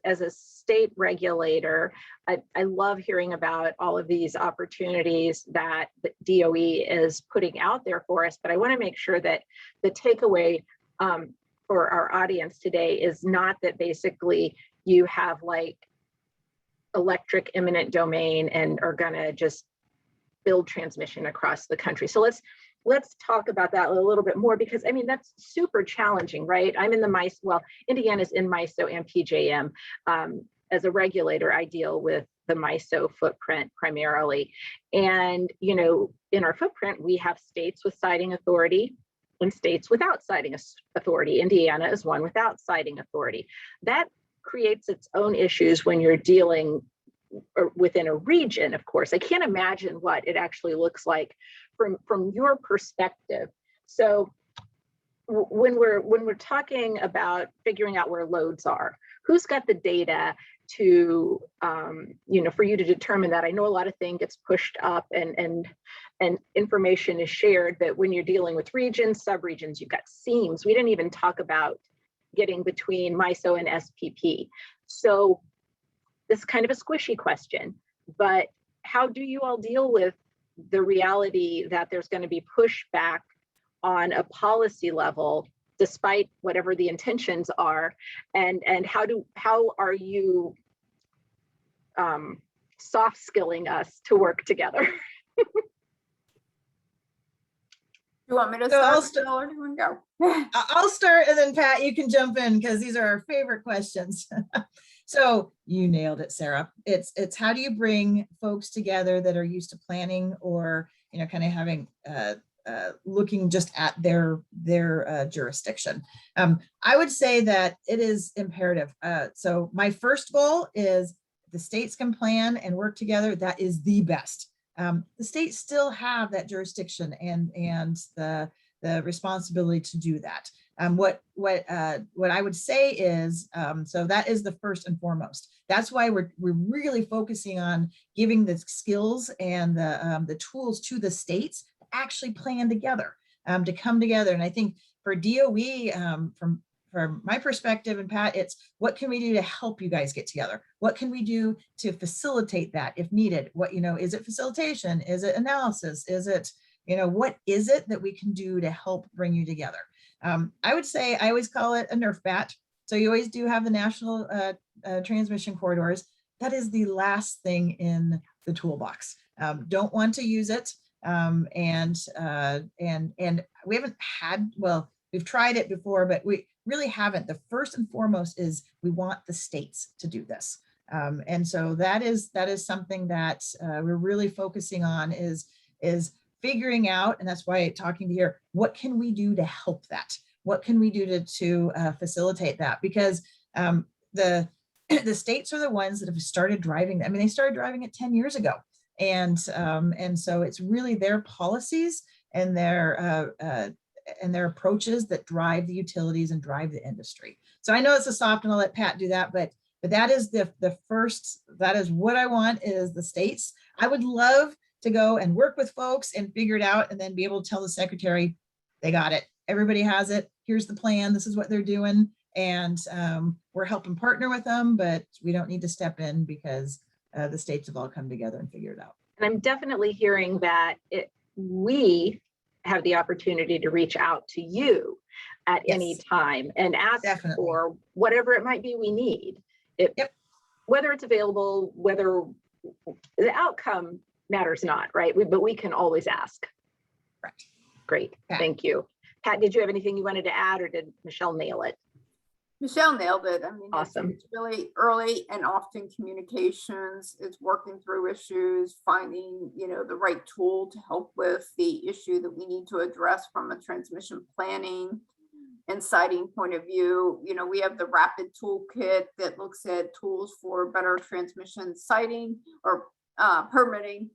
A: As a state regulator, I love hearing about all of these opportunities that the DOE is putting out there for us, but I want to make sure that the takeaway for our audience today is not that basically you have like electric eminent domain and are going to just build transmission across the country. So let's talk about that a little bit more, because I mean, that's super challenging, right? I'm in the MISO, well, Indiana's in MISO and PJM. As a regulator, I deal with the MISO footprint primarily. And, in our footprint, we have states with siting authority and states without siting authority. Indiana is one without siting authority. That creates its own issues when you're dealing within a region, of course. I can't imagine what it actually looks like from your perspective. So when we're talking about figuring out where loads are, who's got the data to for you to determine that? I know a lot of things gets pushed up and information is shared, but when you're dealing with regions, subregions, you've got seams. We didn't even talk about getting between MISO and SPP. So this is kind of a squishy question, but how do you all deal with the reality that there's going to be pushback on a policy level, despite whatever the intentions are, and how are you soft skilling us to work together?
B: You want me to
D: So
B: start? Or do you want to go?
D: I'll start and then Pat, you can jump in because these are our favorite questions. So you nailed it, Sarah. It's how do you bring folks together that are used to planning or, kind of having, looking just at their jurisdiction. I would say that it is imperative. So my first goal is the states can plan and work together. That is the best. the states still have that jurisdiction and the responsibility to do that. What I would say is, so that is the first and foremost. That's why we're really focusing on giving the skills and the tools to the states to actually plan together, to come together. And I think for DOE, from my perspective, and Pat, it's what can we do to help you guys get together? What can we do to facilitate that if needed? What, is it facilitation? Is it analysis? Is it, what is it that we can do to help bring you together? I would say, I always call it a Nerf bat. So you always do have the national transmission corridors. That is the last thing in the toolbox. Don't want to use it. And we haven't had, well, we've tried it before, but we really haven't. The first and foremost is we want the states to do this. And so that is something that we're really focusing on is figuring out, and that's why talking to here, what can we do to help that? What can we do to facilitate that? Because the states are the ones that have started driving. I mean, they started driving it 10 years ago. And so it's really their policies and their approaches that drive the utilities and drive the industry. So I know it's a soft, and I'll let Pat do that, but that is the first, that is what I want is the states. I would love to go and work with folks and figure it out and then be able to tell the secretary, they got it. Everybody has it. Here's the plan. This is what they're doing. And we're helping partner with them, but we don't need to step in because the states have all come together and figured it out.
A: And I'm definitely hearing that we have the opportunity to reach out to you at any time and ask for whatever it might be we need. Whether it's available, whether the outcome matters not, right? But we can always ask.
D: Right.
A: Great.
D: Pat.
A: Thank you. Pat, did you have anything you wanted to add, or did Michelle nail it?
B: Michelle nailed it. I mean,
A: awesome.
B: It's really early and often communications. It's working through issues, finding, the right tool to help with the issue that we need to address from a transmission planning and siting point of view. We have the rapid toolkit that looks at tools for better transmission siting or permitting.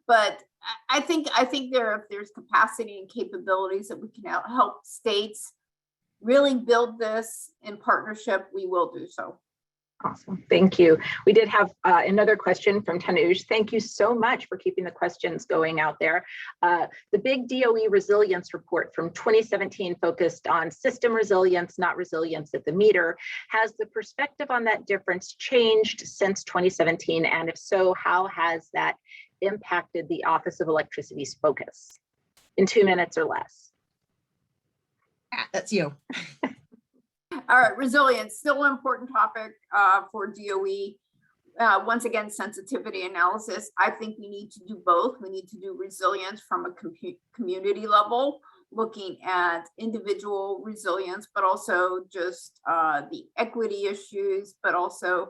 B: But I think if there's capacity and capabilities that we can help states really build this in partnership, we will do so.
A: Awesome. Thank you. We did have another question from Tanuj. Thank you so much for keeping the questions going out there. The big DOE resilience report from 2017 focused on system resilience, not resilience at the meter. Has the perspective on that difference changed since 2017? And if so, how has that impacted the Office of Electricity's focus? In 2 minutes or less.
D: That's you.
B: All right, resilience, still an important topic for DOE. Once again, sensitivity analysis. I think we need to do both. We need to do resilience from a community level, looking at individual resilience, but also just the equity issues, but also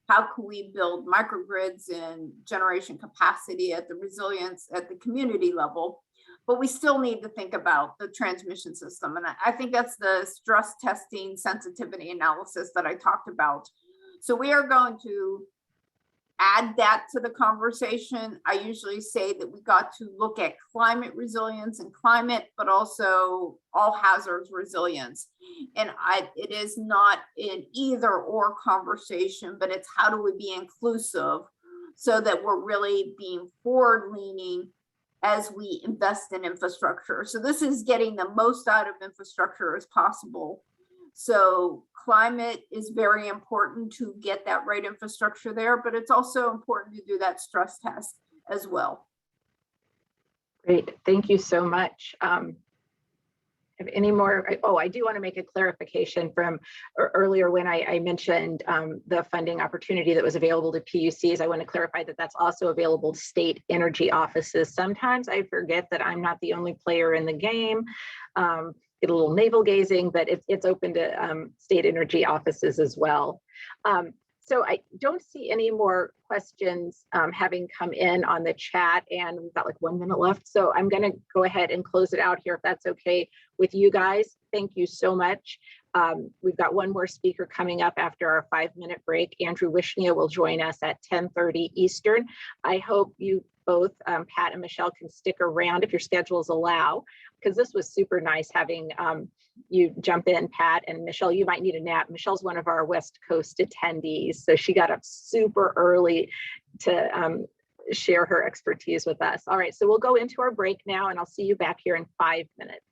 B: how can we build microgrids and generation capacity at the resilience at the community level. But we still need to think about the transmission system. And I think that's the stress testing sensitivity analysis that I talked about. So we are going to add that to the conversation. I usually say that we got to look at climate resilience and climate, but also all hazards resilience. And it is not an either or conversation, but it's how do we be inclusive so that we're really being forward leaning as we invest in infrastructure. So this is getting the most out of infrastructure as possible. So climate is very important to get that right infrastructure there, but it's also important to do that stress test as well.
A: Great, thank you so much. Have any more? Oh, I do want to make a clarification from earlier when I mentioned the funding opportunity that was available to PUCs. I want to clarify that that's also available to state energy offices. Sometimes I forget that I'm not the only player in the game. Get a little navel gazing, but it's open to state energy offices as well. So I don't see any more questions having come in on the chat, and we've got like 1 minute left. So I'm going to go ahead and close it out here if that's okay with you guys. Thank you so much. We've got one more speaker coming up after our 5-minute break. Andrew Wishnia will join us at 10:30 Eastern. I hope you both, Pat and Michelle, can stick around if your schedules allow, because this was super nice having you jump in, Pat, and Michelle, you might need a nap. Michelle's one of our West Coast attendees, so she got up super early to share her expertise with us. All right, so we'll go into our break now, and I'll see you back here in 5 minutes.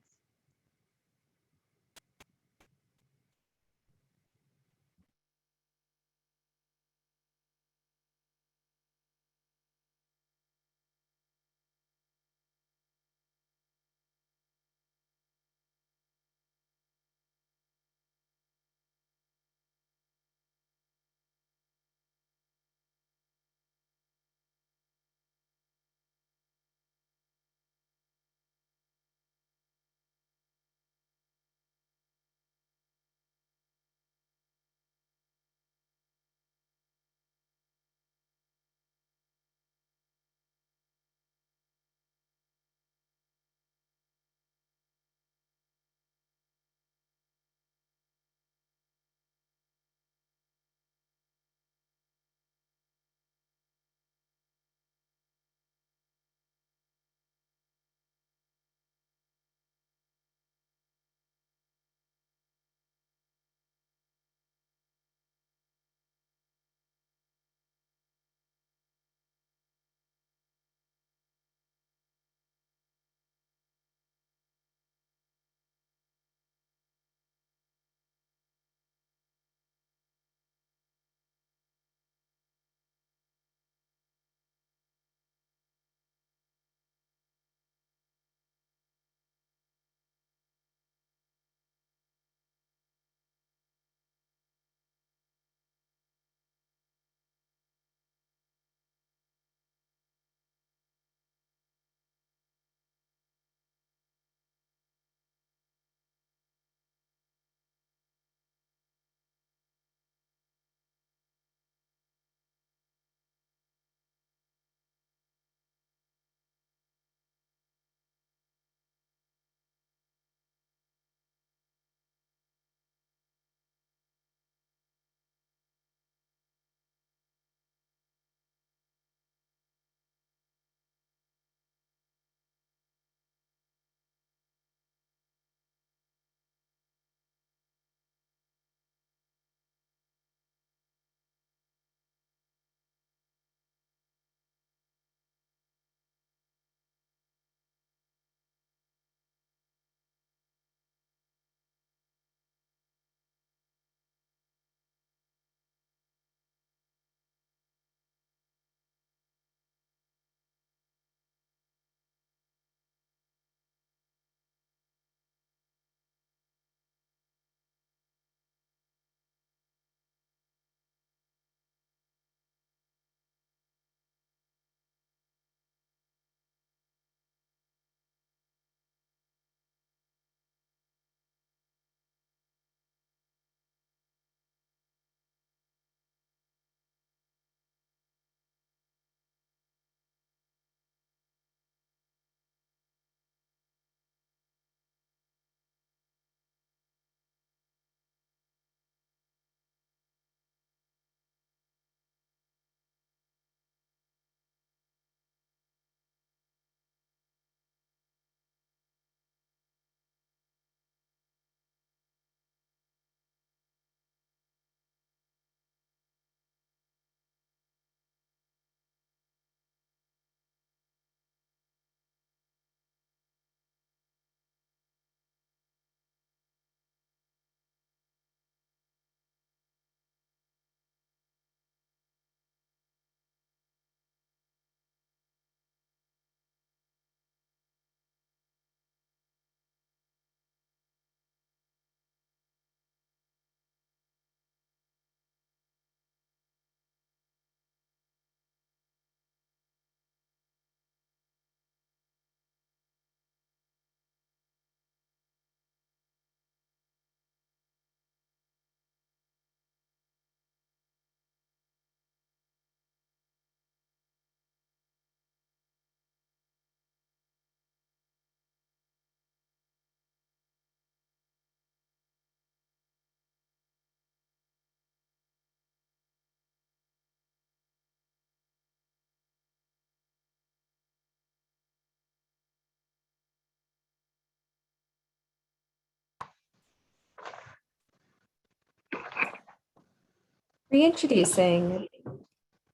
C: Reintroducing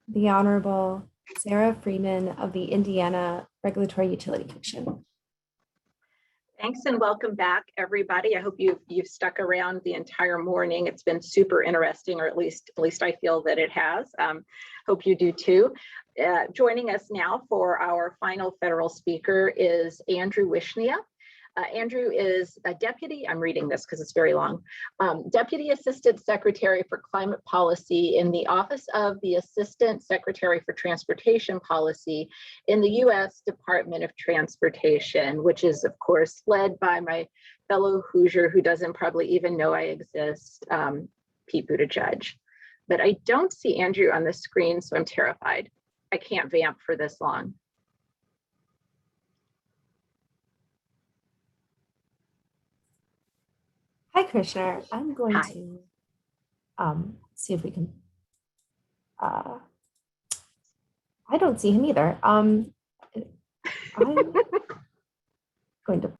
C: the Honorable Sarah Freeman of the Indiana Regulatory Utility Commission.
A: Thanks and welcome back, everybody. I hope you've stuck around the entire morning. It's been super interesting, or at least I feel that it has. Hope you do too. Joining us now for our final federal speaker is Andrew Wishnia. Andrew is a deputy, I'm reading this because it's very long, Deputy Assistant Secretary for Climate Policy in the Office of the Assistant Secretary for Transportation Policy in the U.S. Department of Transportation, which is, of course, led by my fellow Hoosier who doesn't probably even know I exist, Pete Buttigieg. But I don't see Andrew on the screen, so I'm terrified. I can't vamp for this long.
C: Hi, Commissioner. I'm going
A: Hi.
C: to see if we can. I don't see him either. I'm going to.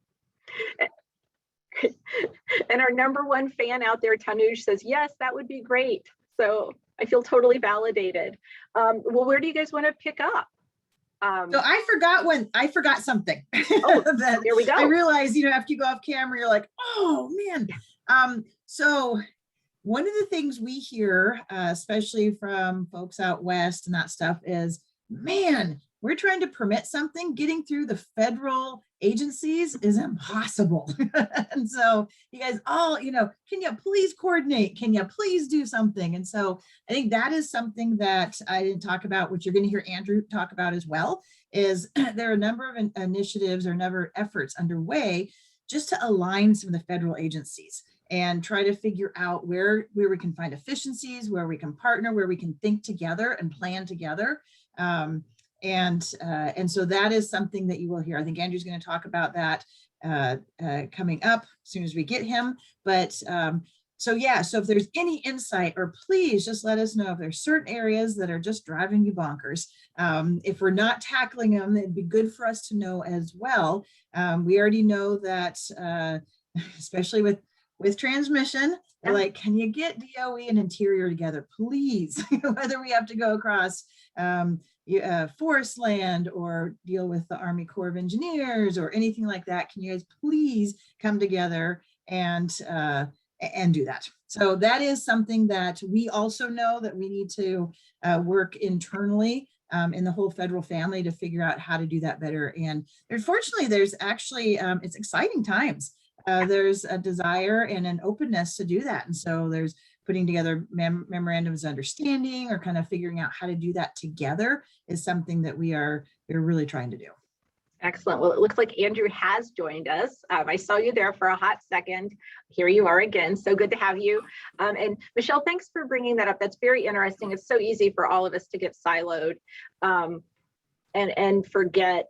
A: And our #1 fan out there, Tanuj, says, yes, that would be great. So I feel totally validated. Well, where do you guys want to pick up?
D: So I forgot something.
A: Oh,
D: that
A: there we go.
D: I realized, after you go off camera, you're like, oh man. So one of the things we hear, especially from folks out west and that stuff, is, man, we're trying to permit something, getting through the federal agencies is impossible. And so you guys all, can you please coordinate? Can you please do something? And so I think that is something that I didn't talk about, which you're going to hear Andrew talk about as well, is there are a number of initiatives or number of efforts underway just to align some of the federal agencies and try to figure out where we can find efficiencies, where we can partner, where we can think together and plan together. And so that is something that you will hear. I think Andrew's going to talk about that coming up as soon as we get him. But so if there's any insight, or please just let us know if there's certain areas that are just driving you bonkers. If we're not tackling them, it'd be good for us to know as well. We already know that, especially with transmission, they're like, can you get DOE and Interior together, please? Whether we have to go across forest land or deal with the Army Corps of Engineers or anything like that, can you guys please come together and do that? So that is something that we also know that we need to work internally in the whole federal family to figure out how to do that better. And unfortunately, there's actually, it's exciting times. There's a desire and an openness to do that. And so there's putting together memorandums of understanding or kind of figuring out how to do that together is something that we're really trying to do.
A: Excellent. Well, it looks like Andrew has joined us. I saw you there for a hot second. Here you are again. So good to have you. And Michelle, thanks for bringing that up. That's very interesting. It's so easy for all of us to get siloed and forget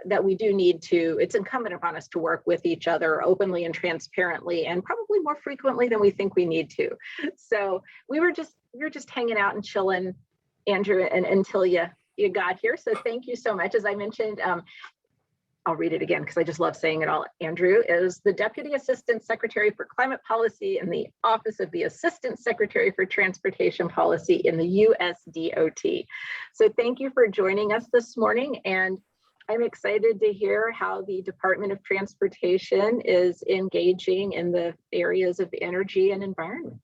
A: that we do need to, it's incumbent upon us to work with each other openly and transparently, and probably more frequently than we think we need to. So we were just hanging out and chilling, Andrew, and until you got here. So thank you so much. As I mentioned, I'll read it again because I just love saying it all. Andrew is the Deputy Assistant Secretary for Climate Policy in the Office of the Assistant Secretary for Transportation Policy in the USDOT. So thank you for joining us this morning. And I'm excited to hear how the Department of Transportation is engaging in the areas of energy and environment.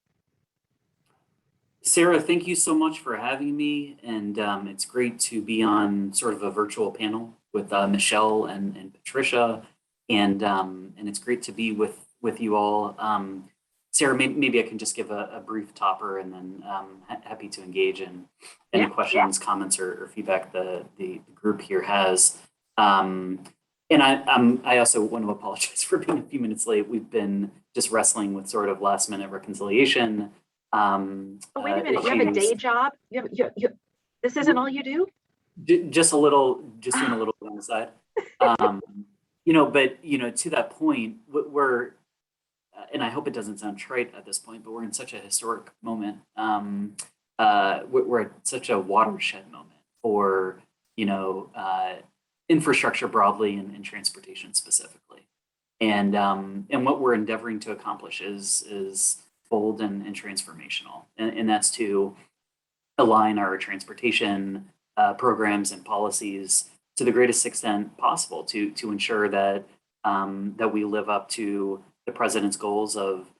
E: Sarah, thank you so much for having me. And it's great to be on sort of a virtual panel with Michelle and Patricia. And it's great to be with you all. Sarah, maybe I can just give a brief topper, and then happy to engage in any questions, comments, or feedback the group here has. And I also want to apologize for being a few minutes late. We've been just wrestling with sort of last minute reconciliation.
A: Oh, wait a minute, you have a day job? This isn't all you do?
E: Just doing a little on the side. But to that point, we're, and I hope it doesn't sound trite at this point, but we're in such a historic moment. We're at such a watershed moment for, infrastructure broadly and transportation specifically. And what we're endeavoring to accomplish is bold and transformational. And that's to align our transportation programs and policies to the greatest extent possible to ensure that that we live up to the president's goals of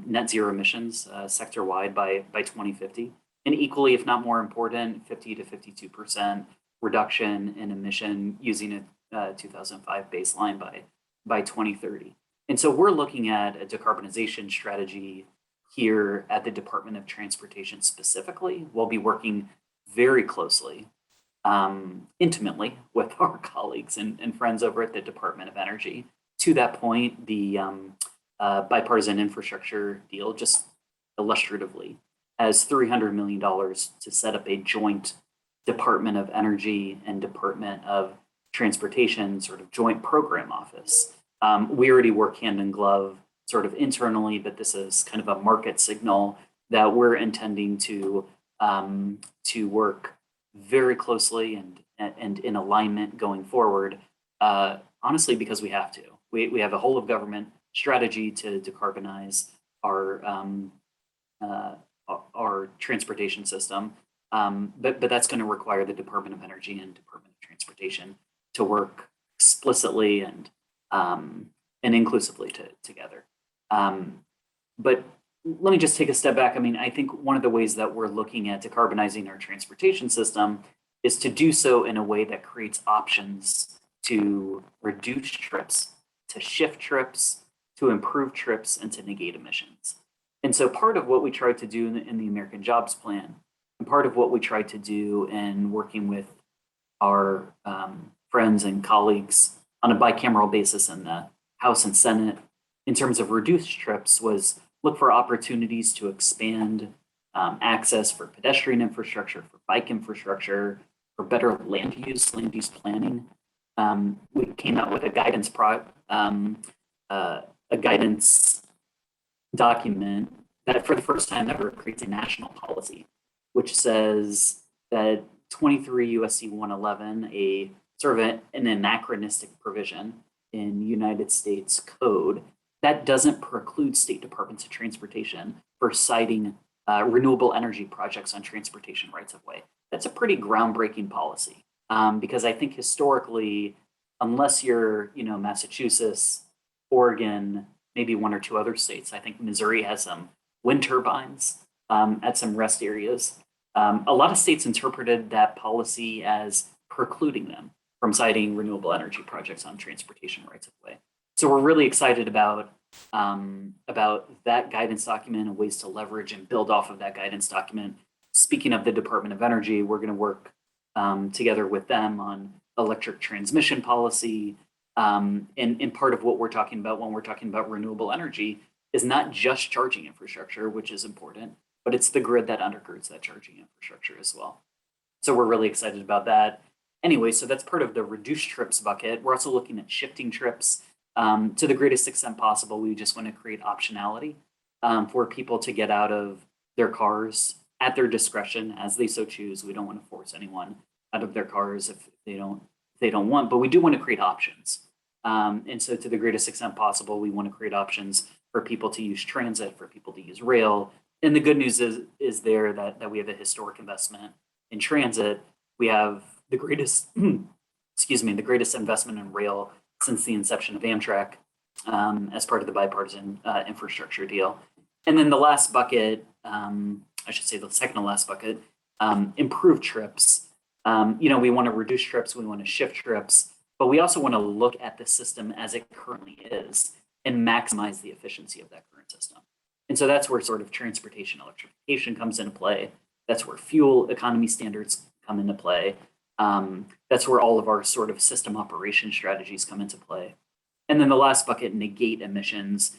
E: net zero emissions sector-wide by 2050, and equally, if not more important, 50 to 52% reduction in emission using a 2005 baseline by 2030. And so we're looking at a decarbonization strategy here at the Department of Transportation specifically. We'll be working very closely, intimately with our colleagues and friends over at the Department of Energy. To that point, the bipartisan infrastructure deal, just illustratively, has $300 million to set up a joint Department of Energy and Department of Transportation sort of joint program office. We already work hand in glove sort of internally, but this is kind of a market signal that we're intending to work very closely and in alignment going forward, honestly, because we have to. We have a whole of government strategy to decarbonize our transportation system, but that's going to require the Department of Energy and Department of Transportation to work explicitly and inclusively together. But let me just take a step back. I mean, I think one of the ways that we're looking at decarbonizing our transportation system is to do so in a way that creates options to reduce trips, to shift trips, to improve trips, and to negate emissions. And so part of what we tried to do in the American Jobs Plan, and part of what we tried to do in working with our friends and colleagues on a bicameral basis in the House and Senate in terms of reduced trips was look for opportunities to expand access for pedestrian infrastructure, for bike infrastructure, for better land use planning. We came out with a guidance document that for the first time ever creates a national policy, which says that 23 USC 111, a sort of an anachronistic provision in United States code, that doesn't preclude state departments of transportation for citing renewable energy projects on transportation rights of way. That's a pretty groundbreaking policy because I think historically, unless you're, Massachusetts, Oregon, maybe one or two other states, I think Missouri has some wind turbines at some rest areas. A lot of states interpreted that policy as precluding them from citing renewable energy projects on transportation rights of way. So we're really excited about that guidance document and ways to leverage and build off of that guidance document. Speaking of the Department of Energy, we're going to work together with them on electric transmission policy. And part of what we're talking about when we're talking about renewable energy is not just charging infrastructure, which is important, but it's the grid that undergirds that charging infrastructure as well. So we're really excited about that. Anyway, so that's part of the reduced trips bucket. We're also looking at shifting trips to the greatest extent possible. We just want to create optionality for people to get out of their cars at their discretion as they so choose. We don't want to force anyone out of their cars if they don't want, but we do want to create options. And so to the greatest extent possible, we want to create options for people to use transit, for people to use rail. And the good news is there that we have a historic investment in transit. We have the greatest, the greatest investment in rail since the inception of Amtrak as part of the bipartisan infrastructure deal. And then the last bucket, I should say the second to last bucket, improved trips. We want to reduce trips, we want to shift trips, but we also want to look at the system as it currently is and maximize the efficiency of that current system. And so that's where sort of transportation electrification comes into play. That's where fuel economy standards come into play. That's where all of our sort of system operation strategies come into play. And then the last bucket, negate emissions.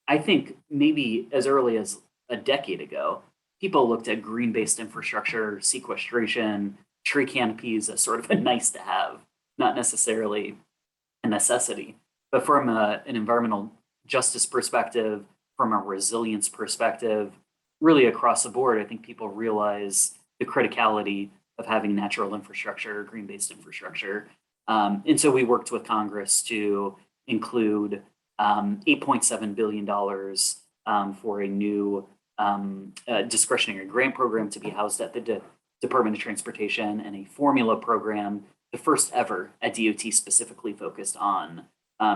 E: I think maybe as early as a decade ago, people looked at green-based infrastructure, sequestration, tree canopies as sort of a nice to have, not necessarily a necessity. But from an environmental justice perspective, from a resilience perspective, really across the board, I think people realize the criticality of having natural infrastructure, green-based infrastructure. And so we worked with Congress to include $8.7 billion for a new discretionary grant program to be housed at the Department of Transportation, and a formula program, the first ever at DOT, specifically focused on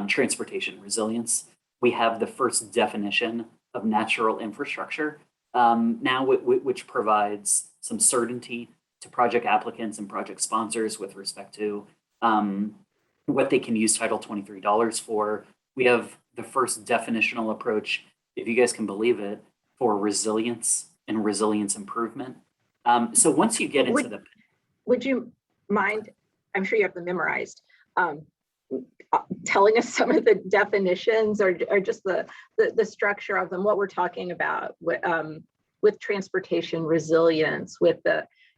E: transportation resilience. We have the first definition of natural infrastructure now, which provides some certainty to project applicants and project sponsors with respect to what they can use Title 23 dollars for. We have the first definitional approach, if you guys can believe it, for resilience and resilience improvement. So once you get into
A: would you mind, I'm sure you have them memorized, telling us some of the definitions or just the structure of them, what we're talking about with transportation resilience, with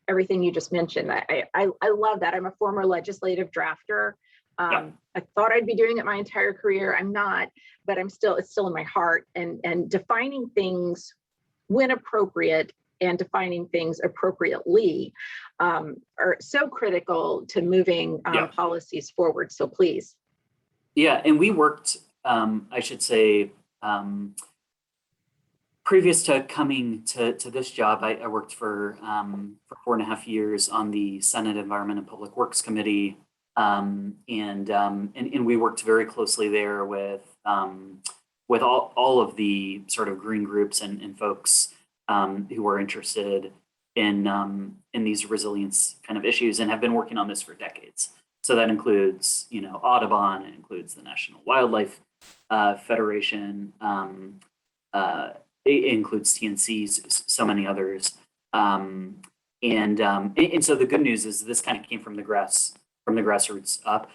A: everything you just mentioned. I love that. I'm a former legislative drafter. I thought I'd be doing it my entire career. I'm not, but it's still in my heart. And defining things when appropriate and defining things appropriately are so critical to moving policies forward. So please.
E: Yeah, and we worked, I should say, previous to coming to this job, I worked for 4.5 years on the Senate Environment and Public Works Committee. And we worked very closely there with all of the sort of green groups and folks who are interested in these resilience kind of issues, and have been working on this for decades. So that includes, Audubon, it includes the National Wildlife Federation, it includes TNCs, so many others. And so the good news is this kind of came from the grassroots up.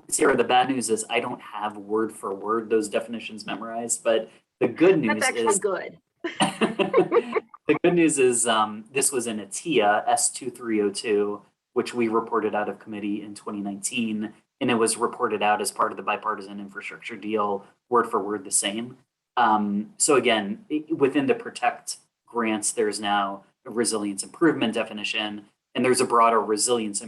E: Sarah, the bad news is I don't have word for word those definitions memorized, but the good news
A: That's actually
E: is
A: good.
E: the good news is this was in a TIA S2302, which we reported out of committee in 2019, and it was reported out as part of the bipartisan infrastructure deal, word for word the same. So again, within the PROTECT grants, there's now a resilience improvement definition, and there's a broader resilience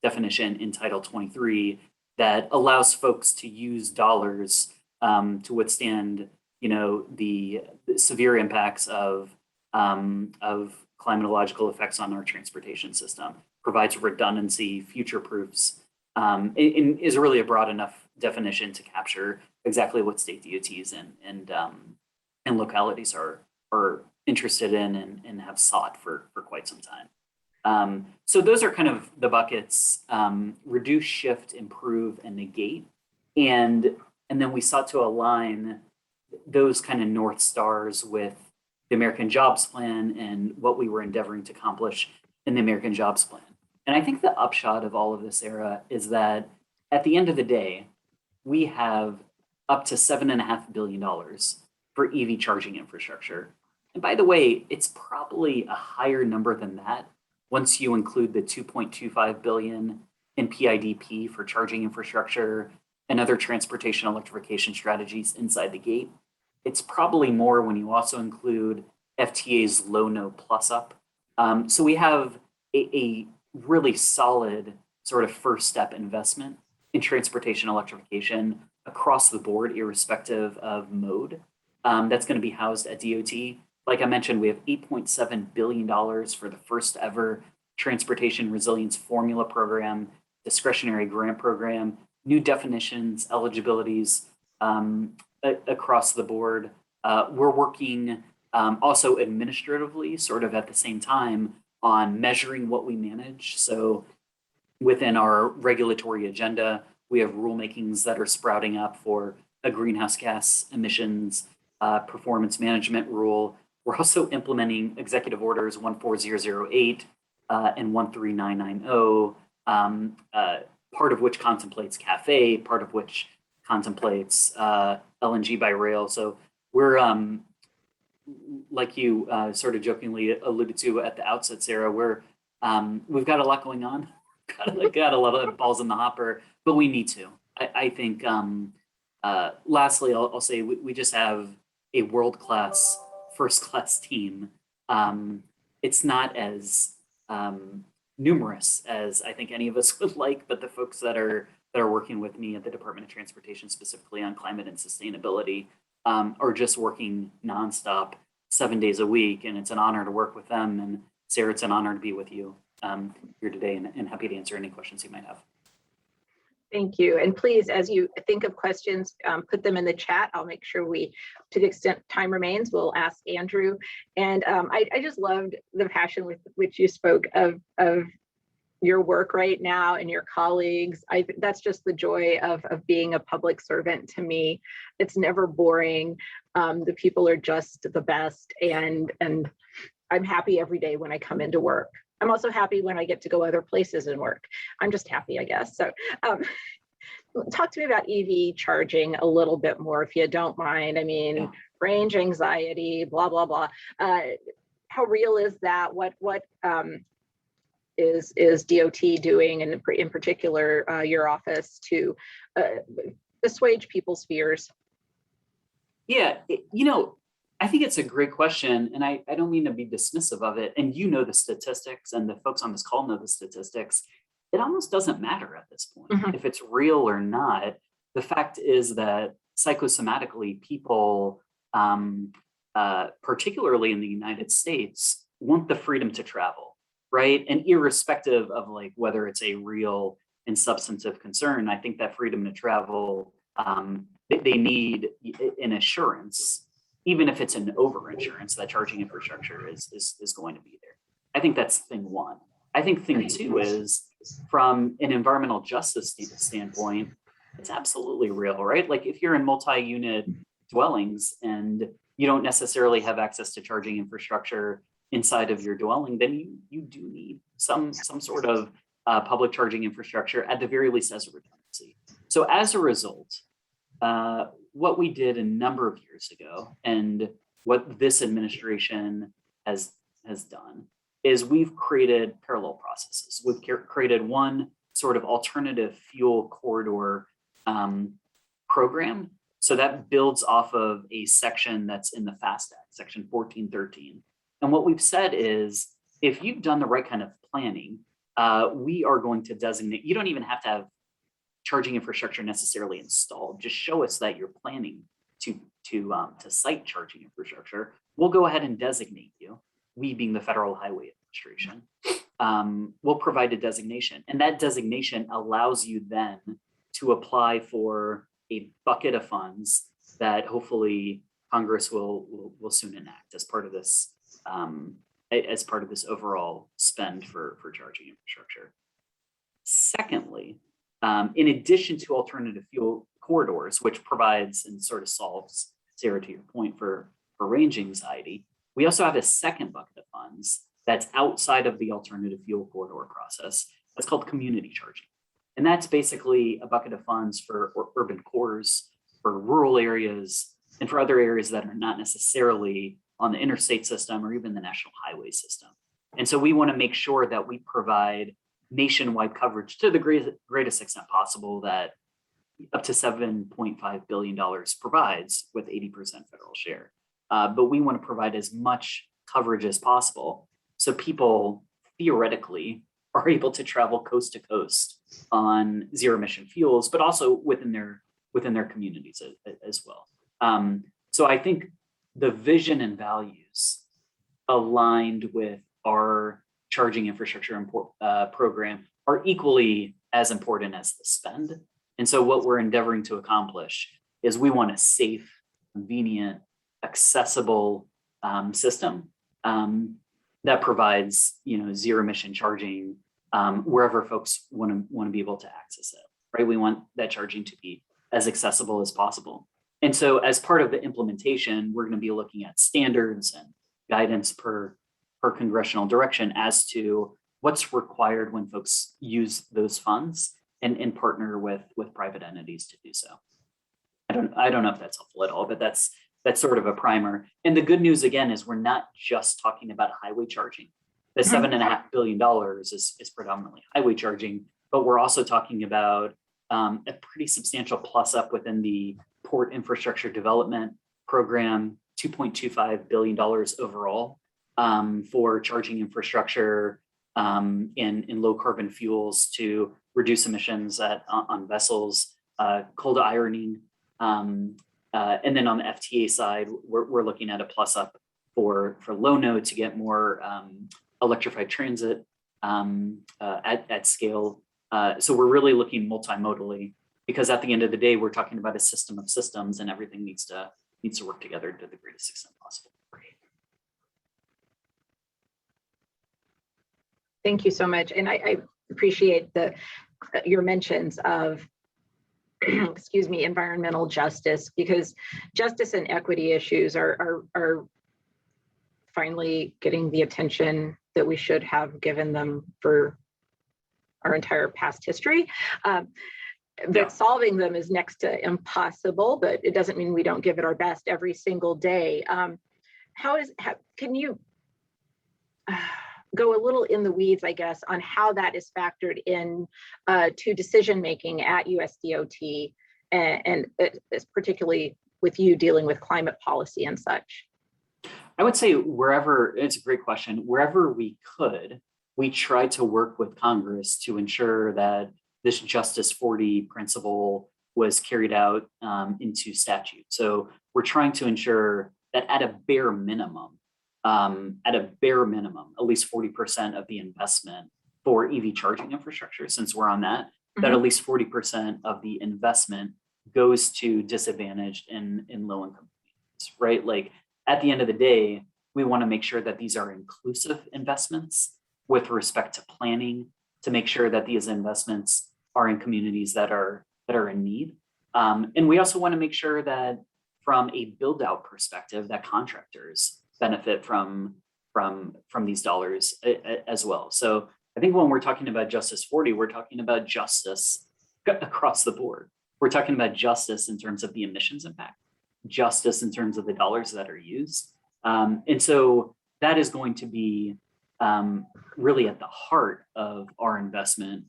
E: definition in Title 23 that allows folks to use dollars to withstand, the severe impacts of climatological effects on our transportation system, provides redundancy, future proofs, and is really a broad enough definition to capture exactly what state DOTs and localities are interested in and have sought for quite some time. So those are kind of the buckets: reduce, shift, improve, and negate. And then we sought to align those kind of North Stars with the American Jobs Plan and what we were endeavoring to accomplish in the American Jobs Plan. And I think the upshot of all of this, Sarah, is that at the end of the day, we have up to $7.5 billion for EV charging infrastructure. And by the way, it's probably a higher number than that once you include the 2.25 billion in PIDP for charging infrastructure and other transportation electrification strategies inside the gate. It's probably more when you also include FTA's low-no plus up. So we have a really solid sort of first step investment in transportation electrification across the board, irrespective of mode. That's going to be housed at DOT. Like I mentioned, we have $8.7 billion for the first ever transportation resilience formula program, discretionary grant program, new definitions, eligibilities across the board. We're working also administratively, sort of at the same time, on measuring what we manage. So within our regulatory agenda, we have rulemakings that are sprouting up for a greenhouse gas emissions performance management rule. We're also implementing executive orders 14008 and 13990, part of which contemplates CAFE, part of which contemplates LNG by rail. So we're, like you sort of jokingly alluded to at the outset, Sarah, we've got a lot going on, got a lot of balls in the hopper, but we need to. I think, lastly, I'll say we just have a world-class, first-class team. It's not as numerous as I think any of us would like, but the folks that are working with me at the Department of Transportation, specifically on climate and sustainability, are just working nonstop 7 days a week. And it's an honor to work with them. And Sarah, it's an honor to be with you here today, and happy to answer any questions you might have.
A: Thank you. And please, as you think of questions, put them in the chat. I'll make sure we, to the extent time remains, we'll ask Andrew. And I just loved the passion with which you spoke of your work right now and your colleagues. That's just the joy of being a public servant to me. It's never boring. The people are just the best. And I'm happy every day when I come into work. I'm also happy when I get to go other places and work. I'm just happy, I guess. So talk to me about EV charging a little bit more, if you don't mind. I mean,
E: Yeah.
A: Range anxiety, blah, blah, blah. How real is that? What is DOT doing, and in particular, your office, to assuage people's fears?
E: Yeah, I think it's a great question, and I don't mean to be dismissive of it. And you know the statistics, and the folks on this call know the statistics. It almost doesn't matter at this point if it's real or not. The fact is that psychosomatically, people, particularly in the United States, want the freedom to travel, right? And irrespective of like whether it's a real and substantive concern, I think that freedom to travel, they need an assurance, even if it's an over-insurance, that charging infrastructure is going to be there. I think that's thing one. I think thing two is, from an environmental justice standpoint, it's absolutely real, right? Like if you're in multi-unit dwellings and you don't necessarily have access to charging infrastructure inside of your dwelling, then you do need some sort of public charging infrastructure, at the very least as a redundancy. So as a result, what we did a number of years ago, and what this administration has done, is we've created parallel processes. We've created one sort of alternative fuel corridor program. So that builds off of a section that's in the FAST Act, section 1413. And what we've said is, if you've done the right kind of planning, we are going to designate, you don't even have to have charging infrastructure necessarily installed. Just show us that you're planning to site charging infrastructure. We'll go ahead and designate you, we being the Federal Highway Administration. We'll provide a designation, and that designation allows you then to apply for a bucket of funds that hopefully Congress will soon enact as part of this overall spend for charging infrastructure. Secondly, in addition to alternative fuel corridors, which provides and sort of solves, Sarah, to your point, for range anxiety, we also have a second bucket of funds that's outside of the alternative fuel corridor process. That's called community charging. And that's basically a bucket of funds for urban cores, for rural areas, and for other areas that are not necessarily on the interstate system or even the national highway system. And so we want to make sure that we provide nationwide coverage to the greatest extent possible, that up to $7.5 billion provides, with 80% federal share. But we want to provide as much coverage as possible, so people theoretically are able to travel coast to coast on zero emission fuels, but also within their communities as well. So I think the vision and values aligned with our charging infrastructure program are equally as important as the spend. And so what we're endeavoring to accomplish is, we want a safe, convenient, accessible system that provides zero emission charging wherever folks want to be able to access it, right? We want that charging to be as accessible as possible. And so as part of the implementation, we're going to be looking at standards and guidance per congressional direction as to what's required when folks use those funds, and partner with private entities to do so. I don't know if that's helpful at all, but that's sort of a primer. And the good news, again, is we're not just talking about highway charging. The $7.5 billion is predominantly highway charging, but we're also talking about a pretty substantial plus up within the Port Infrastructure Development Program, $2.25 billion overall for charging infrastructure in low carbon fuels to reduce emissions on vessels, coal to ironing And then on the FTA side, we're looking at a plus up for Lono to get more electrified transit at scale. So we're really looking multimodally, because at the end of the day, we're talking about a system of systems, and everything needs to work together to the greatest extent possible.
A: Thank you so much. And I appreciate your mentions of excuse me, environmental justice, because justice and equity issues are finally getting the attention that we should have given them for our entire past history. But solving them is next to impossible, but it doesn't mean we don't give it our best every single day. Can you go a little in the weeds, I guess, on how that is factored in to decision-making at USDOT, and particularly with you dealing with climate policy and such?
E: I would say it's a great question. Wherever we could, we tried to work with Congress to ensure that this Justice 40 principle was carried out into statute. So we're trying to ensure that at a bare minimum, at least 40% of the investment for EV charging infrastructure, since we're on that, that at least 40% of the investment goes to disadvantaged and low-income communities, right? Like, at the end of the day, we want to make sure that these are inclusive investments with respect to planning, to make sure that these investments are in communities that are in need. And we also want to make sure that from a build-out perspective, that contractors benefit from these dollars as well. So I think when we're talking about Justice 40, we're talking about justice across the board. We're talking about justice in terms of the emissions impact, justice in terms of the dollars that are used. And so that is going to be really at the heart of our investment.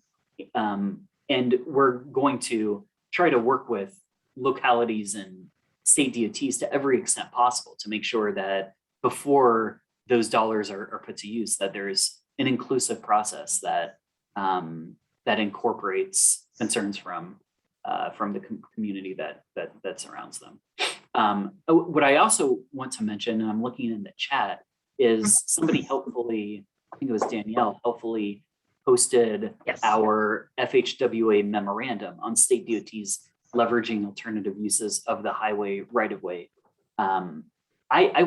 E: And we're going to try to work with localities and state DOTs to every extent possible to make sure that before those dollars are put to use, that there's an inclusive process that incorporates concerns from the community that surrounds them. What I also want to mention, and I'm looking in the chat, is somebody helpfully, I think it was Danielle, helpfully posted our FHWA memorandum on state DOTs leveraging alternative uses of the highway right-of-way. I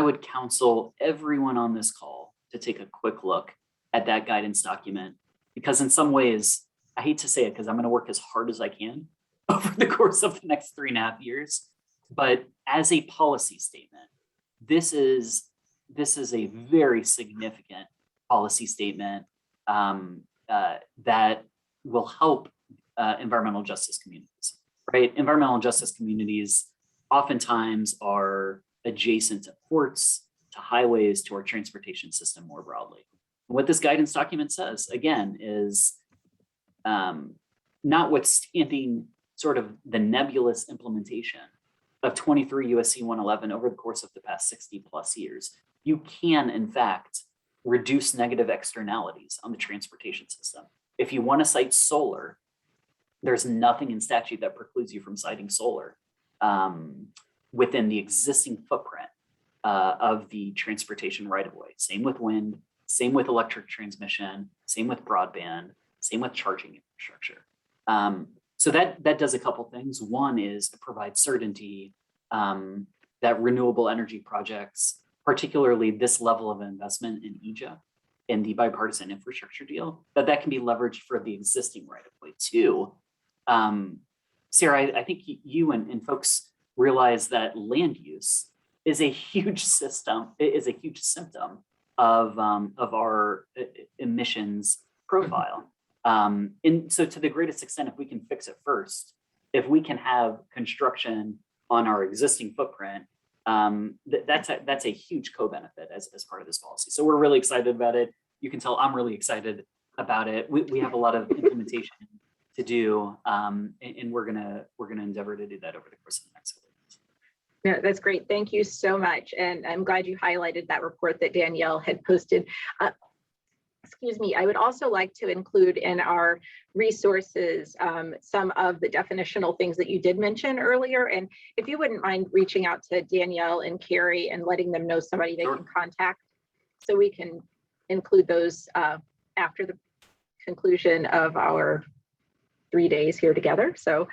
E: would counsel everyone on this call to take a quick look at that guidance document, because in some ways, I hate to say it because I'm going to work as hard as I can over the course of the next 3.5 years. But as a policy statement, this is a very significant policy statement that will help environmental justice communities, right? Environmental justice communities oftentimes are adjacent to ports, to highways, to our transportation system more broadly. What this guidance document says, again, is notwithstanding sort of the nebulous implementation of 23 USC 111 over the course of the past 60 plus years, you can, in fact, reduce negative externalities on the transportation system. If you want to cite solar, there's nothing in statute that precludes you from citing solar within the existing footprint of the transportation right-of-way. Same with wind, same with electric transmission, same with broadband, same with charging infrastructure. So that does a couple things. One is to provide certainty that renewable energy projects, particularly this level of investment in EJA and the bipartisan infrastructure deal, that can be leveraged for the existing right-of-way too. Sarah, I think you and folks realize that land use is a huge symptom of our emissions profile. And so to the greatest extent, if we can fix it first, if we can have construction on our existing footprint, that's a huge co-benefit as part of this policy. So we're really excited about it. You can tell I'm really excited about it. We have a lot of implementation to do, and we're gonna endeavor to do that over the course of the next couple of years.
A: Yeah, that's great. Thank you so much. And I'm glad you highlighted that report that Danielle had posted. excuse me, I would also like to include in our resources some of the definitional things that you did mention earlier. And if you wouldn't mind reaching out to Danielle and Carrie and letting them know somebody they
E: Sure.
A: can contact, so we can include those after the conclusion of our 3 days here together. So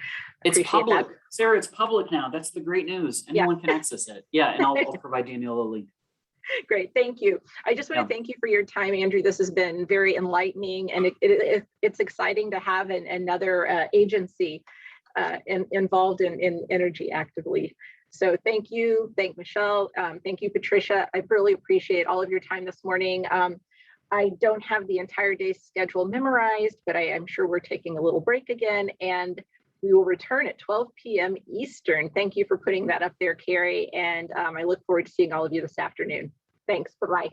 E: It's
A: appreciate
E: public.
A: that.
E: Sarah, it's public now. That's the great news.
A: Yeah.
E: Anyone can access it. Yeah, and I'll provide Danielle a link.
A: Great, thank you. I just want
E: Yeah.
A: to thank you for your time, Andrew. This has been very enlightening, and it's exciting to have another agency involved in energy actively. So thank you, thank Michelle, thank you, Patricia. I really appreciate all of your time this morning. I don't have the entire day's schedule memorized, but I'm sure we're taking a little break again, and we will return at 12 p.m. Eastern. Thank you for putting that up there, Carrie, and I look forward to seeing all of you this afternoon. Thanks, bye-bye.